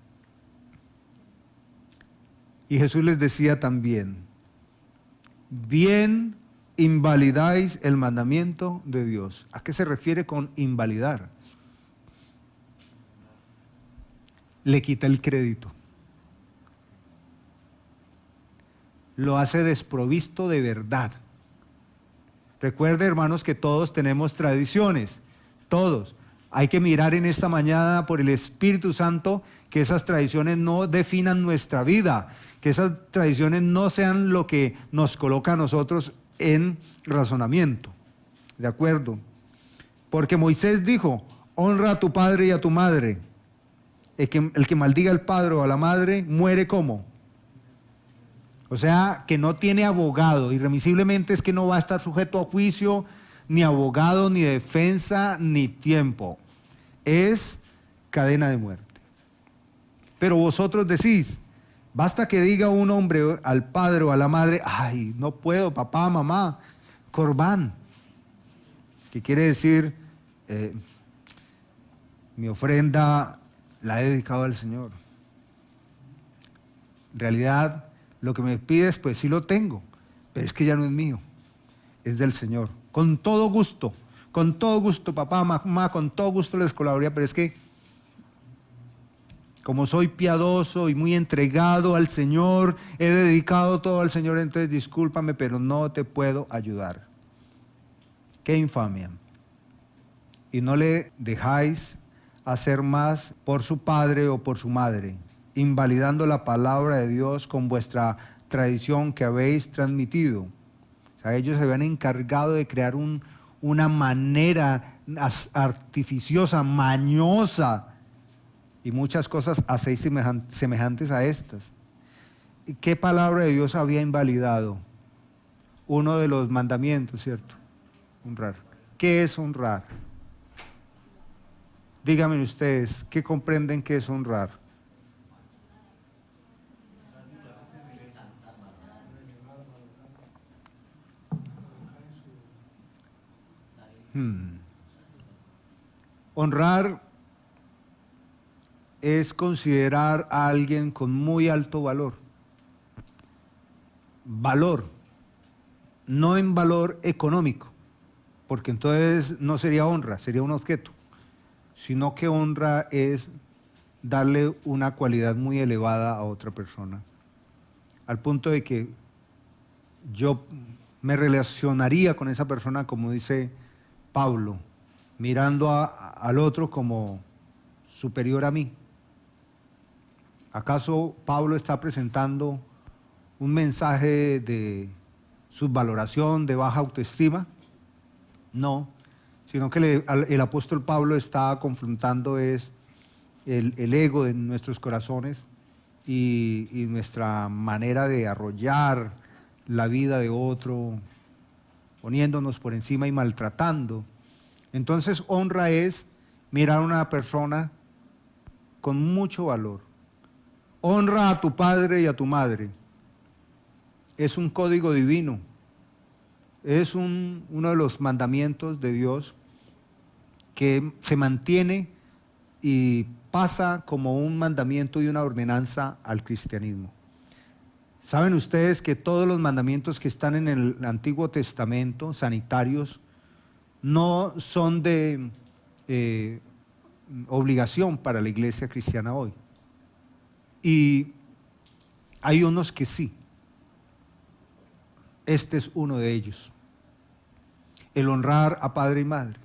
Y Jesús les decía también, bien invalidáis el mandamiento de Dios. ¿A qué se refiere con invalidar? Le quita el crédito. Lo hace desprovisto de verdad. Recuerde, hermanos, que todos tenemos tradiciones, todos. Hay que mirar en esta mañana por el Espíritu Santo que esas tradiciones no definan nuestra vida, que esas tradiciones no sean lo que nos coloca a nosotros en razonamiento. ¿De acuerdo? Porque Moisés dijo, honra a tu padre y a tu madre. El que maldiga al padre o a la madre muere ¿cómo? O sea, que no tiene abogado, irremisiblemente es que no va a estar sujeto a juicio, ni abogado, ni defensa, ni tiempo. Es cadena de muerte. Pero vosotros decís, basta que diga un hombre al padre o a la madre, ay, no puedo, papá, mamá, corbán, que quiere decir, Mi ofrenda la he dedicado al Señor. En realidad, lo que me pides, pues sí lo tengo, pero es que ya no es mío, es del Señor. Con todo gusto, papá, mamá, con todo gusto les colaboraría, pero es que como soy piadoso y muy entregado al Señor, he dedicado todo al Señor, entonces discúlpame, pero no te puedo ayudar. ¡Qué infamia! Y no le dejáis hacer más por su padre o por su madre, invalidando la palabra de Dios con vuestra tradición que habéis transmitido. O sea, ellos se habían encargado de crear una manera artificiosa, mañosa, y muchas cosas hacéis semejantes a estas. ¿Qué palabra de Dios había invalidado? Uno de los mandamientos, ¿cierto? Honrar. ¿Qué es honrar? Díganme ustedes, ¿qué comprenden que es honrar? Honrar es considerar a alguien con muy alto valor. Valor, no en valor económico, porque entonces no sería honra, sería un objeto, sino que honra es darle una cualidad muy elevada a otra persona, al punto de que yo me relacionaría con esa persona, como dice Pablo, mirando al otro como superior a mí. ¿Acaso Pablo está presentando un mensaje de subvaloración, de baja autoestima? No, sino que el apóstol Pablo está confrontando es el ego de nuestros corazones y nuestra manera de arrollar la vida de otro, poniéndonos por encima y maltratando. Entonces, honra es mirar a una persona con mucho valor. Honra a tu padre y a tu madre. Es un código divino. Es uno de los mandamientos de Dios que se mantiene y pasa como un mandamiento y una ordenanza al cristianismo. ¿Saben ustedes que todos los mandamientos que están en el Antiguo Testamento, sanitarios, no son de obligación para la iglesia cristiana hoy? Y hay unos que sí. Este es uno de ellos. El honrar a padre y madre.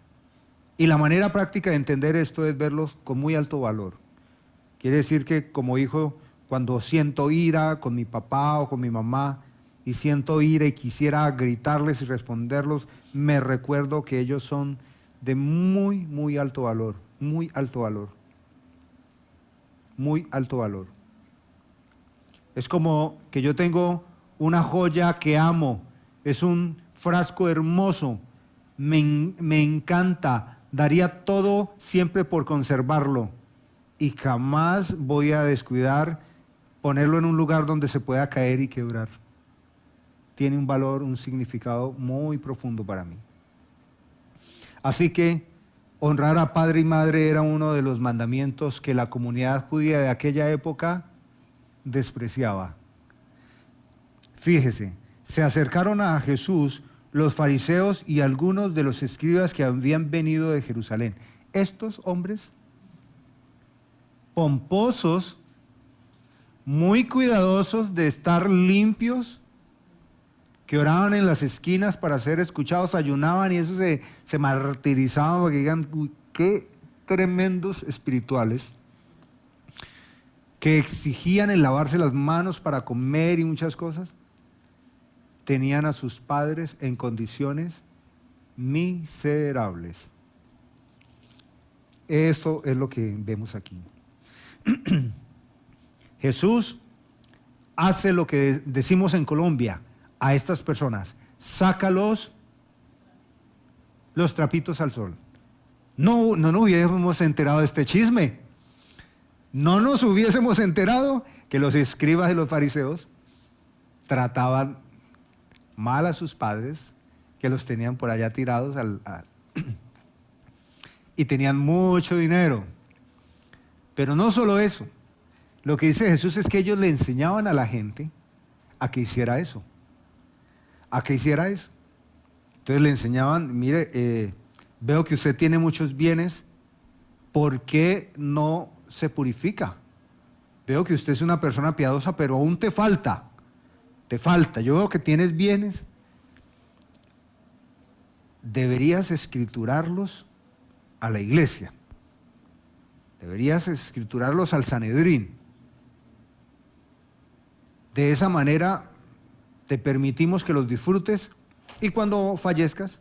Y la manera práctica de entender esto es verlos con muy alto valor. Quiere decir que como hijo, cuando siento ira con mi papá o con mi mamá, y siento ira y quisiera gritarles y responderlos, me recuerdo que ellos son de muy, muy alto valor, muy alto valor, muy alto valor. Es como que yo tengo una joya que amo, es un frasco hermoso, me encanta, daría todo siempre por conservarlo y jamás voy a descuidar ponerlo en un lugar donde se pueda caer y quebrar. Tiene un valor, un significado muy profundo para mí. Así que honrar a padre y madre era uno de los mandamientos que la comunidad judía de aquella época despreciaba. Fíjese, se acercaron a Jesús los fariseos y algunos de los escribas que habían venido de Jerusalén. Estos hombres pomposos, muy cuidadosos de estar limpios, que oraban en las esquinas para ser escuchados, ayunaban y eso se martirizaban porque digan, uy, qué tremendos espirituales, que exigían el lavarse las manos para comer y muchas cosas, tenían a sus padres en condiciones miserables. Eso es lo que vemos aquí. Jesús hace lo que decimos en Colombia a estas personas: sácalos los trapitos al sol. No nos hubiésemos enterado de este chisme. No nos hubiésemos enterado que los escribas y los fariseos trataban mal a sus padres, que los tenían por allá tirados y tenían mucho dinero. Pero no solo eso. Lo que dice Jesús es que ellos le enseñaban a la gente a que hiciera eso. A que hiciera eso. Entonces le enseñaban, mire, veo que usted tiene muchos bienes, ¿por qué no se purifica? Veo que usted es una persona piadosa, pero aún te falta. Te falta. Yo veo que tienes bienes. Deberías escriturarlos a la iglesia. Deberías escriturarlos al Sanedrín. De esa manera te permitimos que los disfrutes y cuando fallezcas,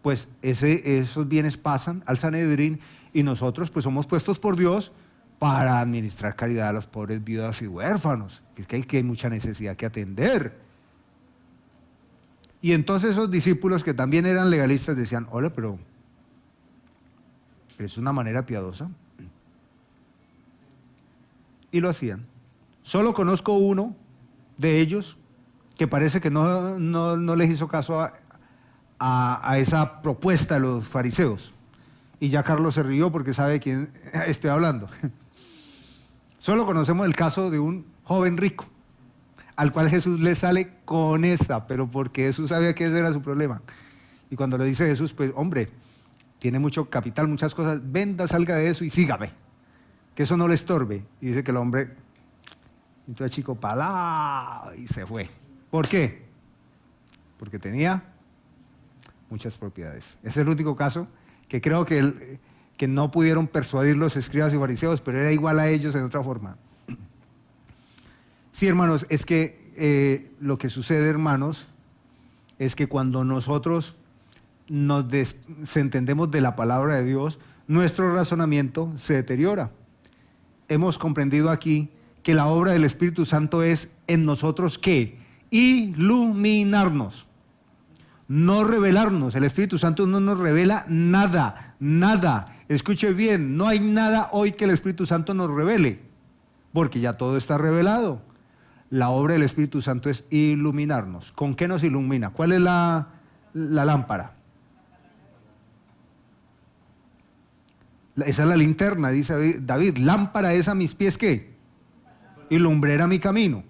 pues esos bienes pasan al Sanedrín y nosotros pues somos puestos por Dios para administrar caridad a los pobres, viudas y huérfanos. Es que hay mucha necesidad que atender. Y entonces esos discípulos que también eran legalistas decían, hola, pero es una manera piadosa. Y lo hacían. Solo conozco uno de ellos que parece que no les hizo caso a esa propuesta de los fariseos. Y ya Carlos se rió porque sabe de quién estoy hablando. Solo conocemos el caso de un joven rico, al cual Jesús le sale con esa, pero porque Jesús sabía que ese era su problema. Y cuando le dice Jesús, pues hombre, tiene mucho capital, muchas cosas, venda, salga de eso y sígame, que eso no le estorbe. Y dice que el hombre, entonces chico, palá, y se fue. ¿Por qué? Porque tenía muchas propiedades. Ese es el único caso que creo que no pudieron persuadir los escribas y fariseos, pero era igual a ellos en otra forma. Sí, hermanos, es que lo que sucede, hermanos, es que cuando nosotros nos desentendemos de la palabra de Dios, nuestro razonamiento se deteriora. Hemos comprendido aquí que la obra del Espíritu Santo es en nosotros ¿qué? Iluminarnos, no revelarnos. El Espíritu Santo no nos revela nada, nada. Escuche bien, no hay nada hoy que el Espíritu Santo nos revele, porque ya todo está revelado. La obra del Espíritu Santo es iluminarnos. ¿Con qué nos ilumina? ¿Cuál es la lámpara? Esa es la linterna, dice David. Lámpara es a mis pies, ¿qué? Y lumbrera mi camino.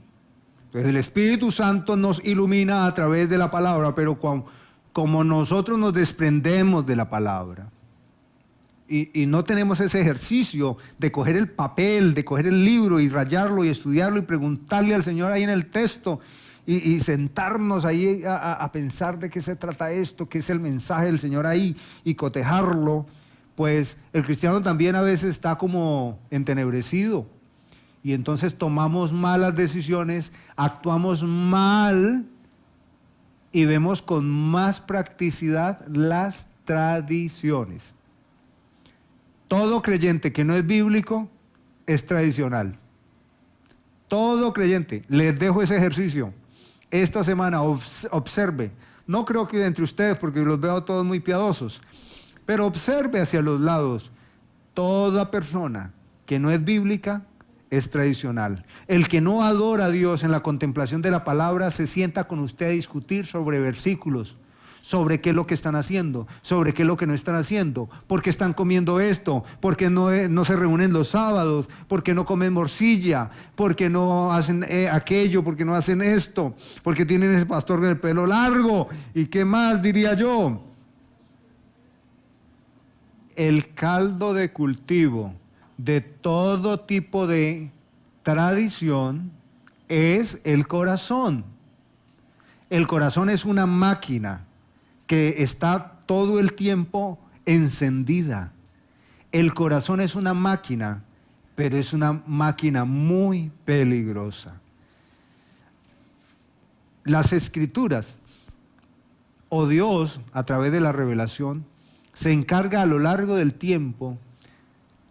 Entonces el Espíritu Santo nos ilumina a través de la palabra, pero como nosotros nos desprendemos de la palabra y no tenemos ese ejercicio de coger el papel, de coger el libro y rayarlo y estudiarlo y preguntarle al Señor ahí en el texto y sentarnos ahí a pensar de qué se trata esto, qué es el mensaje del Señor ahí y cotejarlo, pues el cristiano también a veces está como entenebrecido. Y entonces tomamos malas decisiones, actuamos mal y vemos con más practicidad las tradiciones. Todo creyente que no es bíblico es tradicional. Todo creyente, les dejo ese ejercicio. Esta semana observe, no creo que entre ustedes porque los veo todos muy piadosos, pero observe hacia los lados. Toda persona que no es bíblica es tradicional. El que no adora a Dios en la contemplación de la palabra se sienta con usted a discutir sobre versículos, sobre qué es lo que están haciendo, sobre qué es lo que no están haciendo, por qué están comiendo esto, por qué no se reúnen los sábados, por qué no comen morcilla, por qué no hacen aquello, por qué no hacen esto, por qué tienen ese pastor con el pelo largo, y qué más diría yo. El caldo de cultivo de todo tipo de tradición es el corazón. El corazón es una máquina que está todo el tiempo encendida. El corazón es una máquina, pero es una máquina muy peligrosa. Las Escrituras, o Dios, a través de la revelación, se encarga a lo largo del tiempo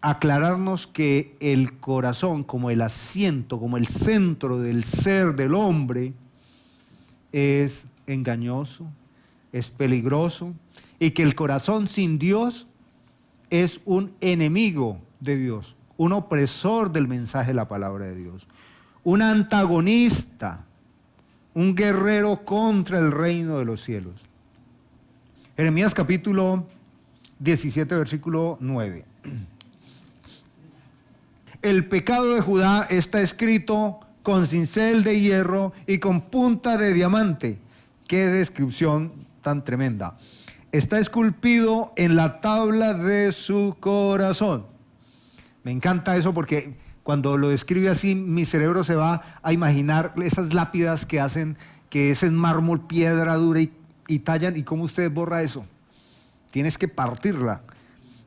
aclararnos que el corazón, como el asiento, como el centro del ser del hombre, es engañoso, es peligroso, y que el corazón sin Dios es un enemigo de Dios, un opresor del mensaje de la palabra de Dios, un antagonista, un guerrero contra el reino de los cielos. Jeremías capítulo 17, versículo 9. El pecado de Judá está escrito con cincel de hierro y con punta de diamante. Qué descripción tan tremenda. Está esculpido en la tabla de su corazón. Me encanta eso porque cuando lo describe así, mi cerebro se va a imaginar esas lápidas que hacen, que es en mármol, piedra dura y tallan. ¿Y cómo usted borra eso? Tienes que partirla,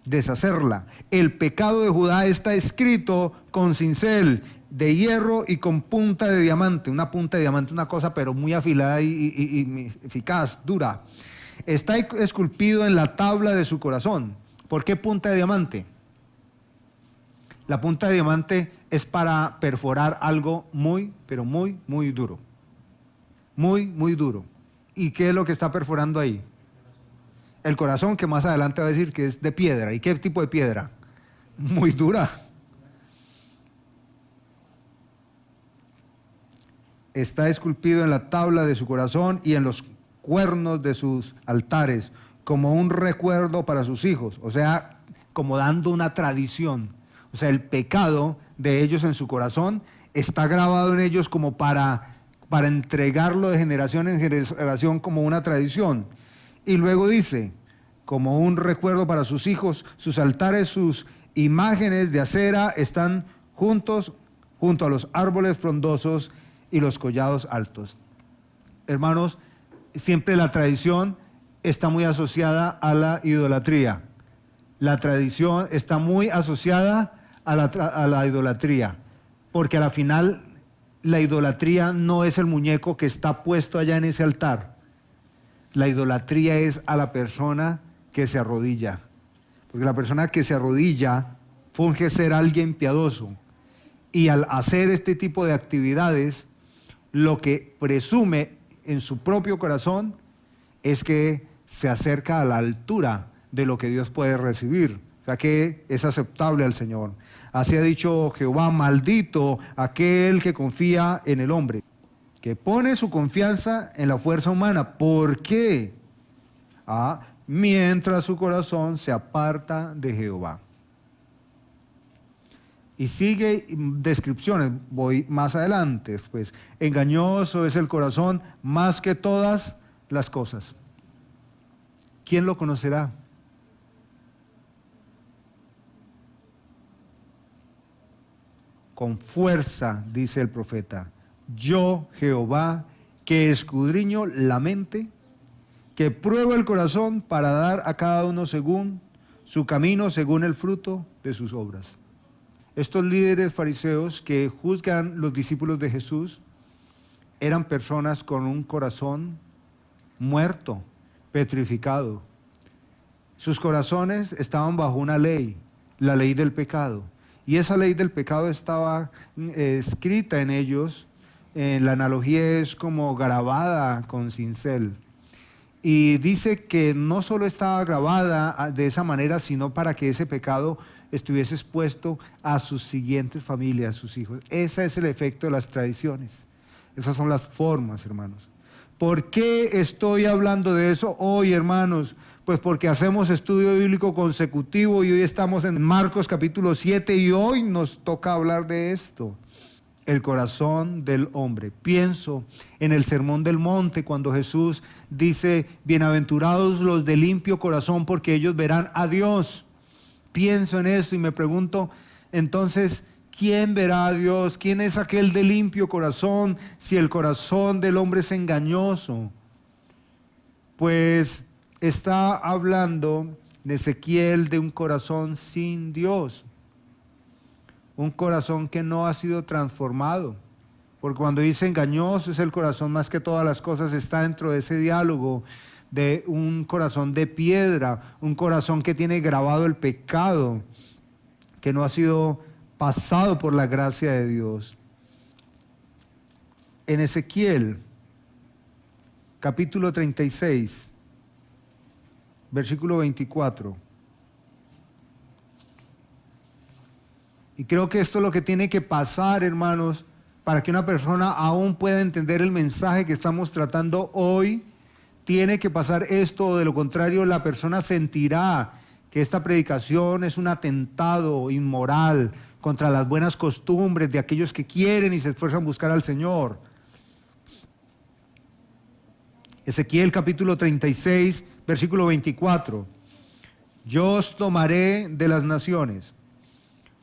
deshacerla. El pecado de Judá está escrito con cincel de hierro y con punta de diamante. Una punta de diamante, una cosa pero muy afilada y eficaz, dura. Está esculpido en la tabla de su corazón. ¿Por qué punta de diamante? La punta de diamante es para perforar algo muy, pero muy, muy duro. Muy, muy duro. ¿Y qué es lo que está perforando ahí? El corazón, que más adelante va a decir que es de piedra. ¿Y qué tipo de piedra? Muy dura. Está esculpido en la tabla de su corazón y en los cuernos de sus altares, como un recuerdo para sus hijos, o sea, como dando una tradición. O sea, el pecado de ellos en su corazón está grabado en ellos como para entregarlo de generación en generación como una tradición. Y luego dice, como un recuerdo para sus hijos, sus altares, sus imágenes de acera están junto a los árboles frondosos y los collados altos. Hermanos, siempre la tradición está muy asociada a la idolatría. La tradición está muy asociada a la idolatría, porque a la final la idolatría no es el muñeco que está puesto allá en ese altar. La idolatría es a la persona que se arrodilla, porque la persona que se arrodilla finge ser alguien piadoso, y al hacer este tipo de actividades, lo que presume en su propio corazón es que se acerca a la altura de lo que Dios puede recibir, o sea que es aceptable al Señor. Así ha dicho Jehová: maldito aquel que confía en el hombre, que pone su confianza en la fuerza humana. ¿Por qué? Mientras su corazón se aparta de Jehová. Y sigue descripciones, voy más adelante, pues. Engañoso es el corazón más que todas las cosas. ¿Quién lo conocerá? Con fuerza, dice el profeta: yo, Jehová, que escudriño la mente, que pruebo el corazón para dar a cada uno según su camino, según el fruto de sus obras. Estos líderes fariseos que juzgan los discípulos de Jesús eran personas con un corazón muerto, petrificado. Sus corazones estaban bajo una ley, la ley del pecado. Y esa ley del pecado estaba escrita en ellos. La analogía es como grabada con cincel. Y dice que no solo estaba grabada de esa manera, sino para que ese pecado estuviese expuesto a sus siguientes familias, a sus hijos. Ese es el efecto de las tradiciones. Esas son las formas, hermanos. ¿Por qué estoy hablando de eso hoy, hermanos? Pues porque hacemos estudio bíblico consecutivo y hoy estamos en Marcos capítulo 7 y hoy nos toca hablar de esto. El corazón del hombre. Pienso en el Sermón del Monte cuando Jesús dice: bienaventurados los de limpio corazón, porque ellos verán a Dios. Pienso en eso y me pregunto, entonces, ¿quién verá a Dios? ¿Quién es aquel de limpio corazón si el corazón del hombre es engañoso? Pues está hablando de Ezequiel de un corazón sin Dios. Un corazón que no ha sido transformado. Porque cuando dice engañoso es el corazón más que todas las cosas, está dentro de ese diálogo de un corazón de piedra, un corazón que tiene grabado el pecado, que no ha sido pasado por la gracia de Dios. En Ezequiel, capítulo 36, versículo 24. Y creo que esto es lo que tiene que pasar, hermanos, para que una persona aún pueda entender el mensaje que estamos tratando hoy. Tiene que pasar esto, o de lo contrario la persona sentirá que esta predicación es un atentado inmoral contra las buenas costumbres de aquellos que quieren y se esfuerzan a buscar al Señor. Ezequiel capítulo 36, versículo 24. Yo os tomaré de las naciones,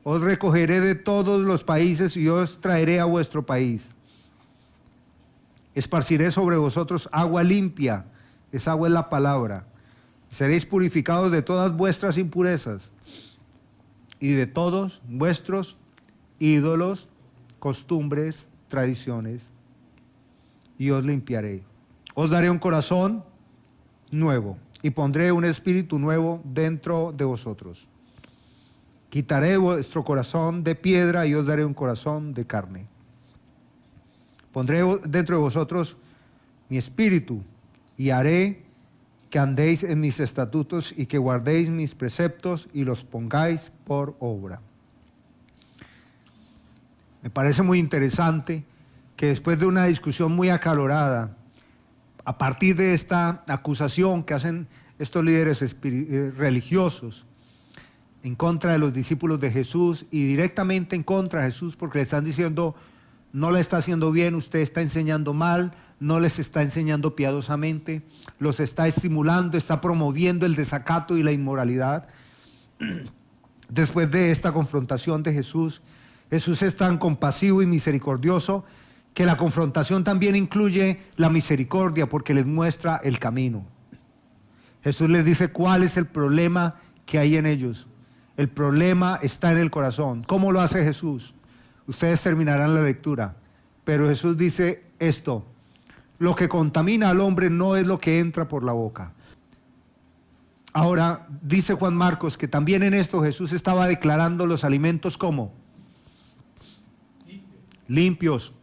os recogeré de todos los países y os traeré a vuestro país. Esparciré sobre vosotros agua limpia, esa agua es la palabra. Seréis purificados de todas vuestras impurezas y de todos vuestros ídolos, costumbres, tradiciones, y os limpiaré. Os daré un corazón nuevo y pondré un espíritu nuevo dentro de vosotros. Quitaré vuestro corazón de piedra y os daré un corazón de carne. Pondré dentro de vosotros mi espíritu y haré que andéis en mis estatutos y que guardéis mis preceptos y los pongáis por obra. Me parece muy interesante que después de una discusión muy acalorada, a partir de esta acusación que hacen estos líderes religiosos en contra de los discípulos de Jesús y directamente en contra de Jesús, porque le están diciendo, no le está haciendo bien, usted está enseñando mal, no les está enseñando piadosamente, los está estimulando, está promoviendo el desacato y la inmoralidad. Después de esta confrontación de Jesús, Jesús es tan compasivo y misericordioso que la confrontación también incluye la misericordia porque les muestra el camino. Jesús les dice cuál es el problema que hay en ellos. El problema está en el corazón. ¿Cómo lo hace Jesús? Ustedes terminarán la lectura, pero Jesús dice esto: lo que contamina al hombre no es lo que entra por la boca. Ahora, dice Juan Marcos que también en esto Jesús estaba declarando los alimentos como limpios.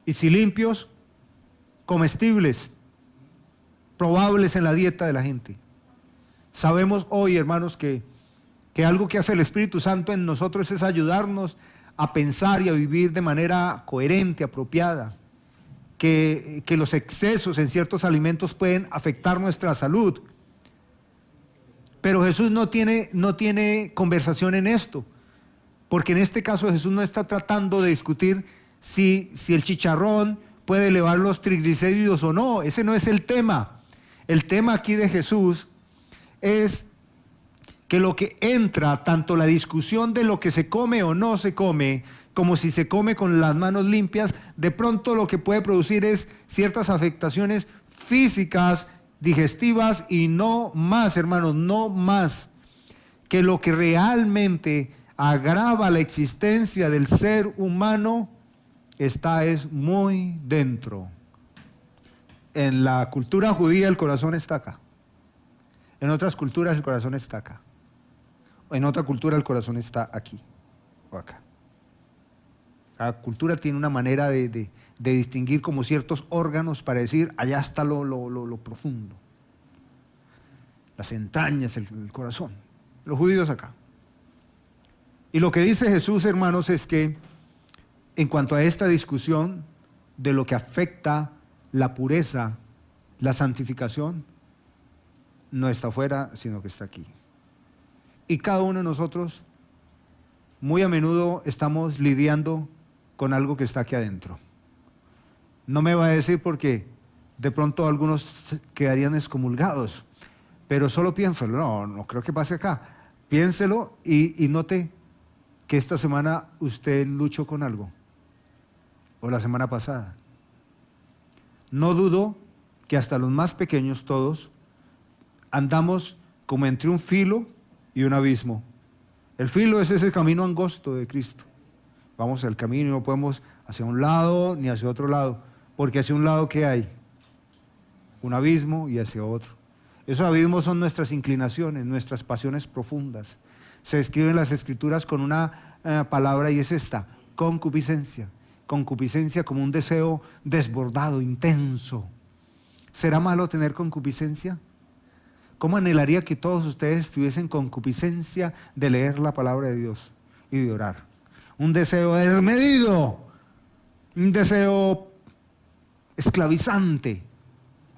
Y si limpios, comestibles, probables en la dieta de la gente. Sabemos hoy, hermanos, que algo que hace el Espíritu Santo en nosotros es ayudarnos a pensar y a vivir de manera coherente, apropiada. Que los excesos en ciertos alimentos pueden afectar nuestra salud. Pero Jesús no tiene conversación en esto, porque en este caso Jesús no está tratando de discutir si el chicharrón puede elevar los triglicéridos o no. Ese no es el tema. El tema aquí de Jesús es que lo que entra, tanto la discusión de lo que se come o no se come, como si se come con las manos limpias, de pronto lo que puede producir es ciertas afectaciones físicas, digestivas y no más, hermanos, no más, que lo que realmente agrava la existencia del ser humano es muy dentro. En la cultura judía el corazón está acá. En otras culturas el corazón está acá. En otra cultura el corazón está aquí o acá. Cada cultura tiene una manera de distinguir como ciertos órganos para decir, allá está lo profundo. Las entrañas, el corazón. Los judíos acá. Y lo que dice Jesús, hermanos, es que en cuanto a esta discusión de lo que afecta la pureza, la santificación, no está afuera, sino que está aquí. Y cada uno de nosotros, muy a menudo, estamos lidiando con algo que está aquí adentro. No me va a decir porque de pronto algunos quedarían excomulgados, pero solo piénselo, no creo que pase acá. Piénselo y note que esta semana usted luchó con algo, o la semana pasada. No dudo que hasta los más pequeños todos andamos como entre un filo y un abismo. El filo es ese camino angosto de Cristo. Vamos al camino y no podemos hacia un lado ni hacia otro lado, porque hacia un lado ¿qué hay? Un abismo, y hacia otro. Esos abismos son nuestras inclinaciones, nuestras pasiones profundas. Se describen las Escrituras con una palabra y es esta: concupiscencia. Concupiscencia como un deseo desbordado, intenso. ¿Será malo tener concupiscencia? ¿Cómo anhelaría que todos ustedes tuviesen concupiscencia de leer la palabra de Dios y de orar? Un deseo desmedido, un deseo esclavizante.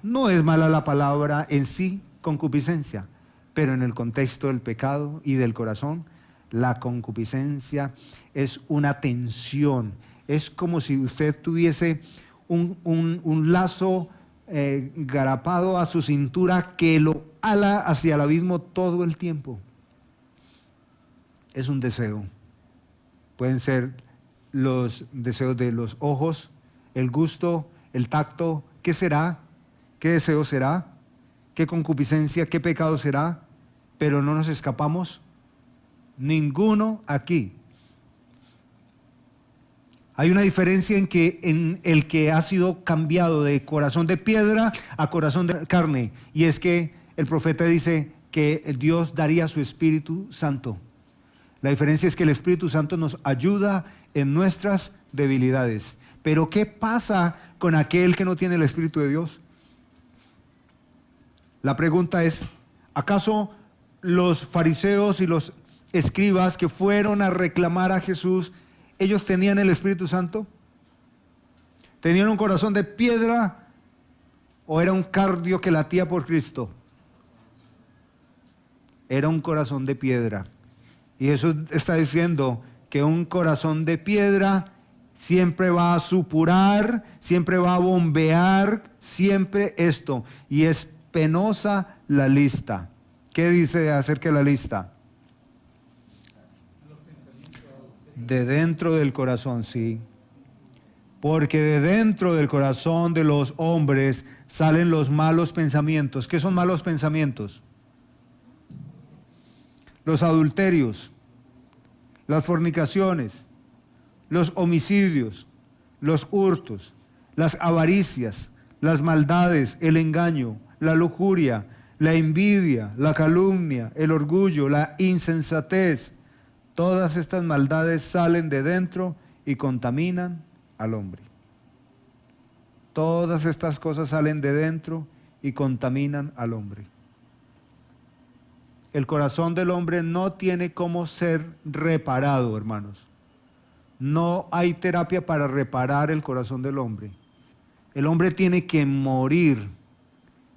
No es mala la palabra en sí, concupiscencia, pero en el contexto del pecado y del corazón, La concupiscencia es una tensión. Es como si usted tuviese un lazo garapado a su cintura que lo ala hacia el abismo todo el tiempo. Es un deseo. Pueden ser los deseos de los ojos, el gusto, el tacto. ¿Qué será? ¿Qué deseo será? ¿Qué concupiscencia? ¿Qué pecado será? Pero no nos escapamos. Ninguno aquí. Hay una diferencia en el que ha sido cambiado de corazón de piedra a corazón de carne. Y es que el profeta dice que Dios daría su Espíritu Santo. La diferencia es que el Espíritu Santo nos ayuda en nuestras debilidades. Pero ¿qué pasa con aquel que no tiene el Espíritu de Dios? La pregunta es, ¿acaso los fariseos y los escribas que fueron a reclamar a Jesús, ellos tenían el Espíritu Santo? ¿Tenían un corazón de piedra o era un cardio que latía por Cristo? Era un corazón de piedra. Y Jesús está diciendo que un corazón de piedra siempre va a supurar, siempre va a bombear, siempre esto. Y es penosa la lista. ¿Qué dice acerca de la lista? De dentro del corazón, sí. Porque de dentro del corazón de los hombres salen los malos pensamientos. ¿Qué son malos pensamientos? Los adulterios, las fornicaciones, los homicidios, los hurtos, las avaricias, las maldades, el engaño, la lujuria, la envidia, la calumnia, el orgullo, la insensatez. Todas estas maldades salen de dentro y contaminan al hombre. Todas estas cosas salen de dentro y contaminan al hombre. El corazón del hombre no tiene cómo ser reparado, hermanos. No hay terapia para reparar el corazón del hombre. El hombre tiene que morir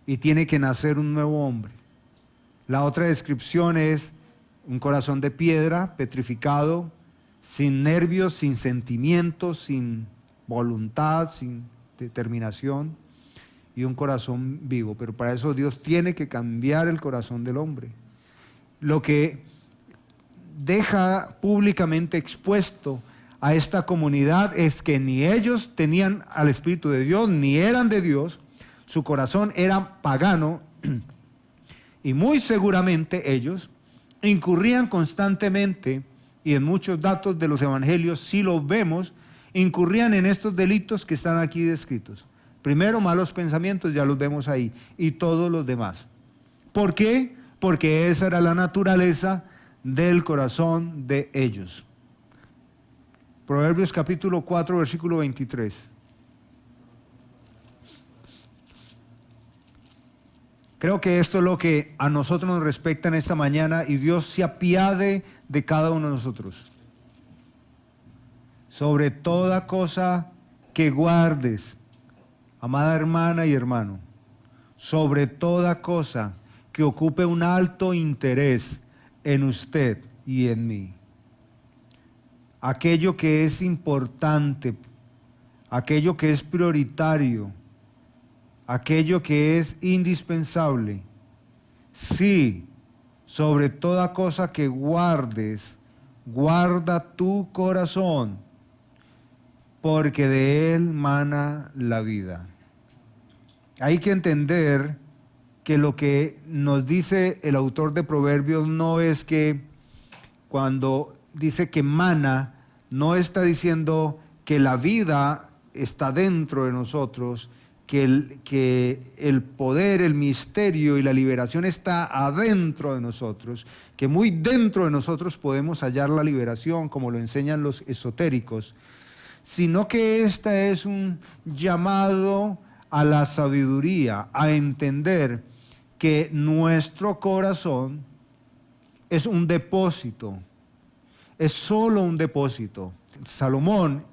y tiene que nacer un nuevo hombre. La otra descripción es un corazón de piedra, petrificado, sin nervios, sin sentimientos, sin voluntad, sin determinación, y un corazón vivo. Pero para eso Dios tiene que cambiar el corazón del hombre. Lo que deja públicamente expuesto a esta comunidad es que ni ellos tenían al Espíritu de Dios, ni eran de Dios, su corazón era pagano, y muy seguramente ellos incurrían constantemente, y en muchos datos de los evangelios sí lo vemos, incurrían en estos delitos que están aquí descritos. Primero, malos pensamientos, ya los vemos ahí, y todos los demás. ¿Por qué? Porque esa era la naturaleza del corazón de ellos. Proverbios capítulo 4, versículo 23. Creo que esto es lo que a nosotros nos respecta en esta mañana, y Dios se apiade de cada uno de nosotros. Sobre toda cosa que guardes, amada hermana y hermano, sobre toda cosa que ocupe un alto interés en usted y en mí. Aquello que es importante, aquello que es prioritario, aquello que es indispensable. Sí, sobre toda cosa que guardes, guarda tu corazón, porque de él mana la vida. Hay que entender que lo que nos dice el autor de Proverbios no es que cuando dice que mana, no está diciendo que la vida está dentro de nosotros, que el poder, el misterio y la liberación está adentro de nosotros, que muy dentro de nosotros podemos hallar la liberación, como lo enseñan los esotéricos, sino que esta es un llamado a la sabiduría, a entender que nuestro corazón es un depósito, es solo un depósito. Salomón,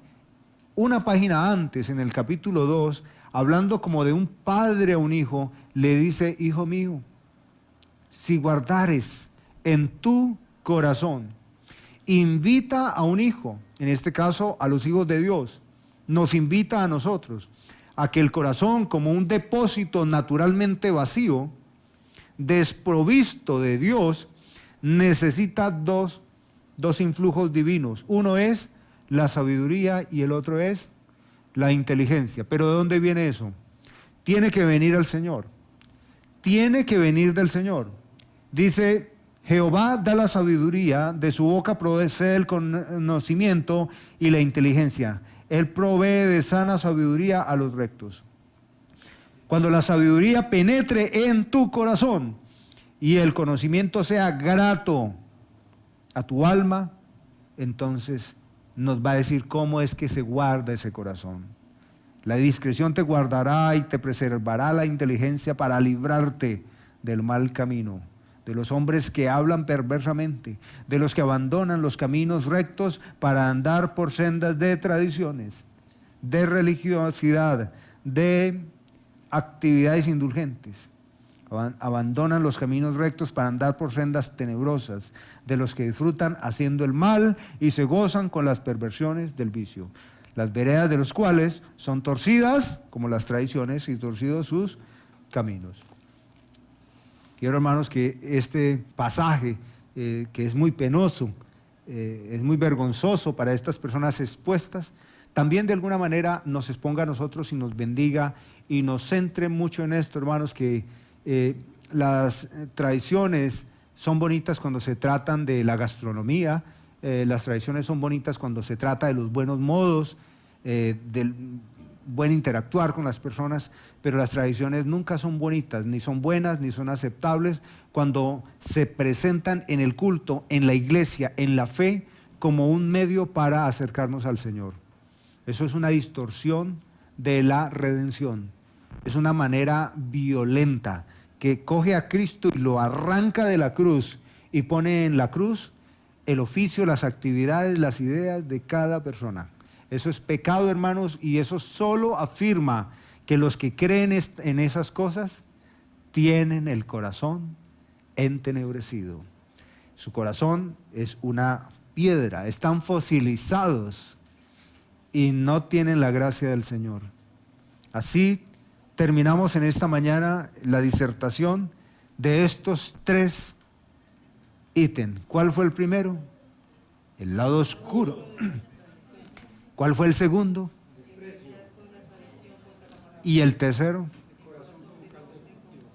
una página antes, en el capítulo 2, hablando como de un padre a un hijo, le dice: hijo mío, si guardares en tu corazón. invita a un hijo, en este caso a los hijos de Dios, nos invita a nosotros a que el corazón, como un depósito naturalmente vacío, desprovisto de Dios, necesita dos influjos divinos. Uno es la sabiduría y el otro es la inteligencia. ¿Pero de dónde viene eso? Tiene que venir al Señor. Tiene que venir del Señor. Dice, Jehová da la sabiduría, de su boca procede el conocimiento y la inteligencia. Él provee de sana sabiduría a los rectos. Cuando la sabiduría penetre en tu corazón y el conocimiento sea grato a tu alma, entonces nos va a decir cómo es que se guarda ese corazón. La discreción te guardará y te preservará la inteligencia para librarte del mal camino, de los hombres que hablan perversamente, de los que abandonan los caminos rectos para andar por sendas de tradiciones, de religiosidad, de actividades indulgentes. Abandonan los caminos rectos para andar por sendas tenebrosas, de los que disfrutan haciendo el mal y se gozan con las perversiones del vicio. Las veredas de los cuales son torcidas como las tradiciones y torcidos sus caminos. Quiero, hermanos, que este pasaje, que es muy penoso, es muy vergonzoso para estas personas expuestas, también de alguna manera nos exponga a nosotros y nos bendiga y nos centre mucho en esto, hermanos, que las tradiciones son bonitas cuando se tratan de la gastronomía, las tradiciones son bonitas cuando se trata de los buenos modos, del buen interactuar con las personas, pero las tradiciones nunca son bonitas, ni son buenas, ni son aceptables cuando se presentan en el culto, en la iglesia, en la fe, como un medio para acercarnos al Señor. Eso es una distorsión de la redención. Es una manera violenta que coge a Cristo y lo arranca de la cruz y pone en la cruz el oficio, las actividades, las ideas de cada persona. Eso es pecado, hermanos, y eso solo afirma que los que creen en esas cosas tienen el corazón entenebrecido. Su corazón es una piedra, están fosilizados y no tienen la gracia del Señor. Así terminamos en esta mañana la disertación de estos 3 ítems. ¿Cuál fue el primero? El lado oscuro. ¿Cuál fue el segundo? ¿Y el tercero?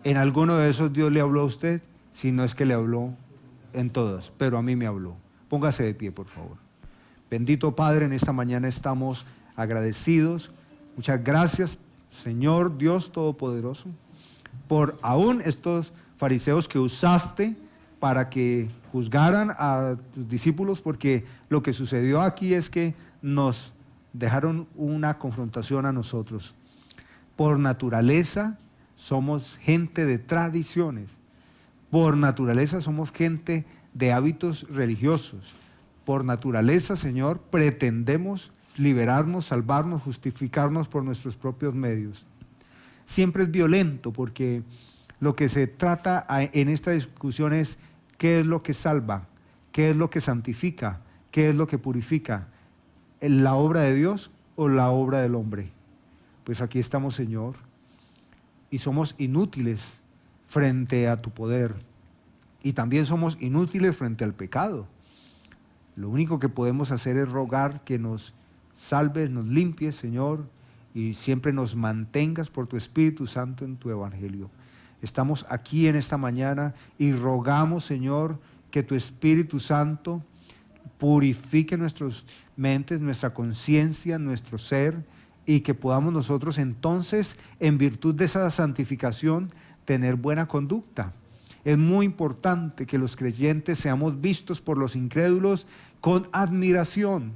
En alguno de esos Dios le habló a usted, si no es que le habló en todos, pero a mí me habló. Póngase de pie, por favor. Bendito Padre, en esta mañana estamos agradecidos. Muchas gracias, Señor Dios Todopoderoso, por aún estos fariseos que usaste para que juzgaran a tus discípulos, porque lo que sucedió aquí es que nos dejaron una confrontación a nosotros. Por naturaleza somos gente de tradiciones, por naturaleza somos gente de hábitos religiosos, por naturaleza, Señor, pretendemos liberarnos, salvarnos, justificarnos por nuestros propios medios. Siempre es violento porque lo que se trata en esta discusión es qué es lo que salva, qué es lo que santifica, qué es lo que purifica, la obra de Dios o la obra del hombre. Pues aquí estamos, Señor, y somos inútiles frente a tu poder y también somos inútiles frente al pecado. Lo único que podemos hacer es rogar que nos salves, nos limpies, Señor, y siempre nos mantengas por tu Espíritu Santo en tu Evangelio. Estamos aquí en esta mañana y rogamos, Señor, que tu Espíritu Santo purifique nuestras mentes, nuestra conciencia, nuestro ser, y que podamos nosotros entonces, en virtud de esa santificación, tener buena conducta. Es muy importante que los creyentes seamos vistos por los incrédulos con admiración,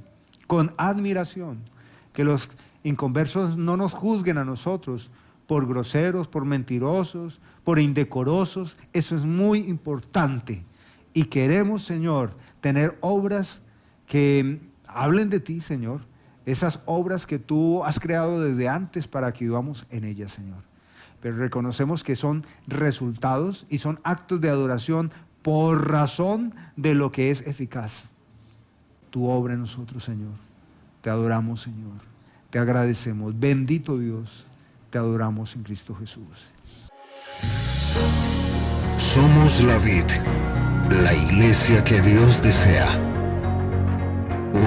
que los inconversos no nos juzguen a nosotros por groseros, por mentirosos, por indecorosos. Eso es muy importante. Y queremos, Señor, tener obras que hablen de ti, Señor. Esas obras que tú has creado desde antes para que vivamos en ellas, Señor. Pero reconocemos que son resultados y son actos de adoración por razón de lo que es eficaz. tu obra en nosotros, Señor. Te adoramos, Señor. Te agradecemos. Bendito Dios, te adoramos en Cristo Jesús. Somos la vid, la iglesia que Dios desea.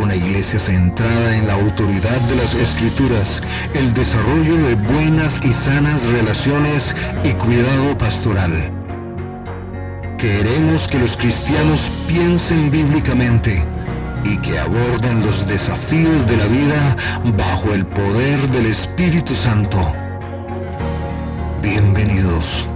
Una iglesia centrada en la autoridad de las Escrituras, el desarrollo de buenas y sanas relaciones y cuidado pastoral. Queremos que los cristianos piensen bíblicamente y que aborden los desafíos de la vida bajo el poder del Espíritu Santo. Bienvenidos.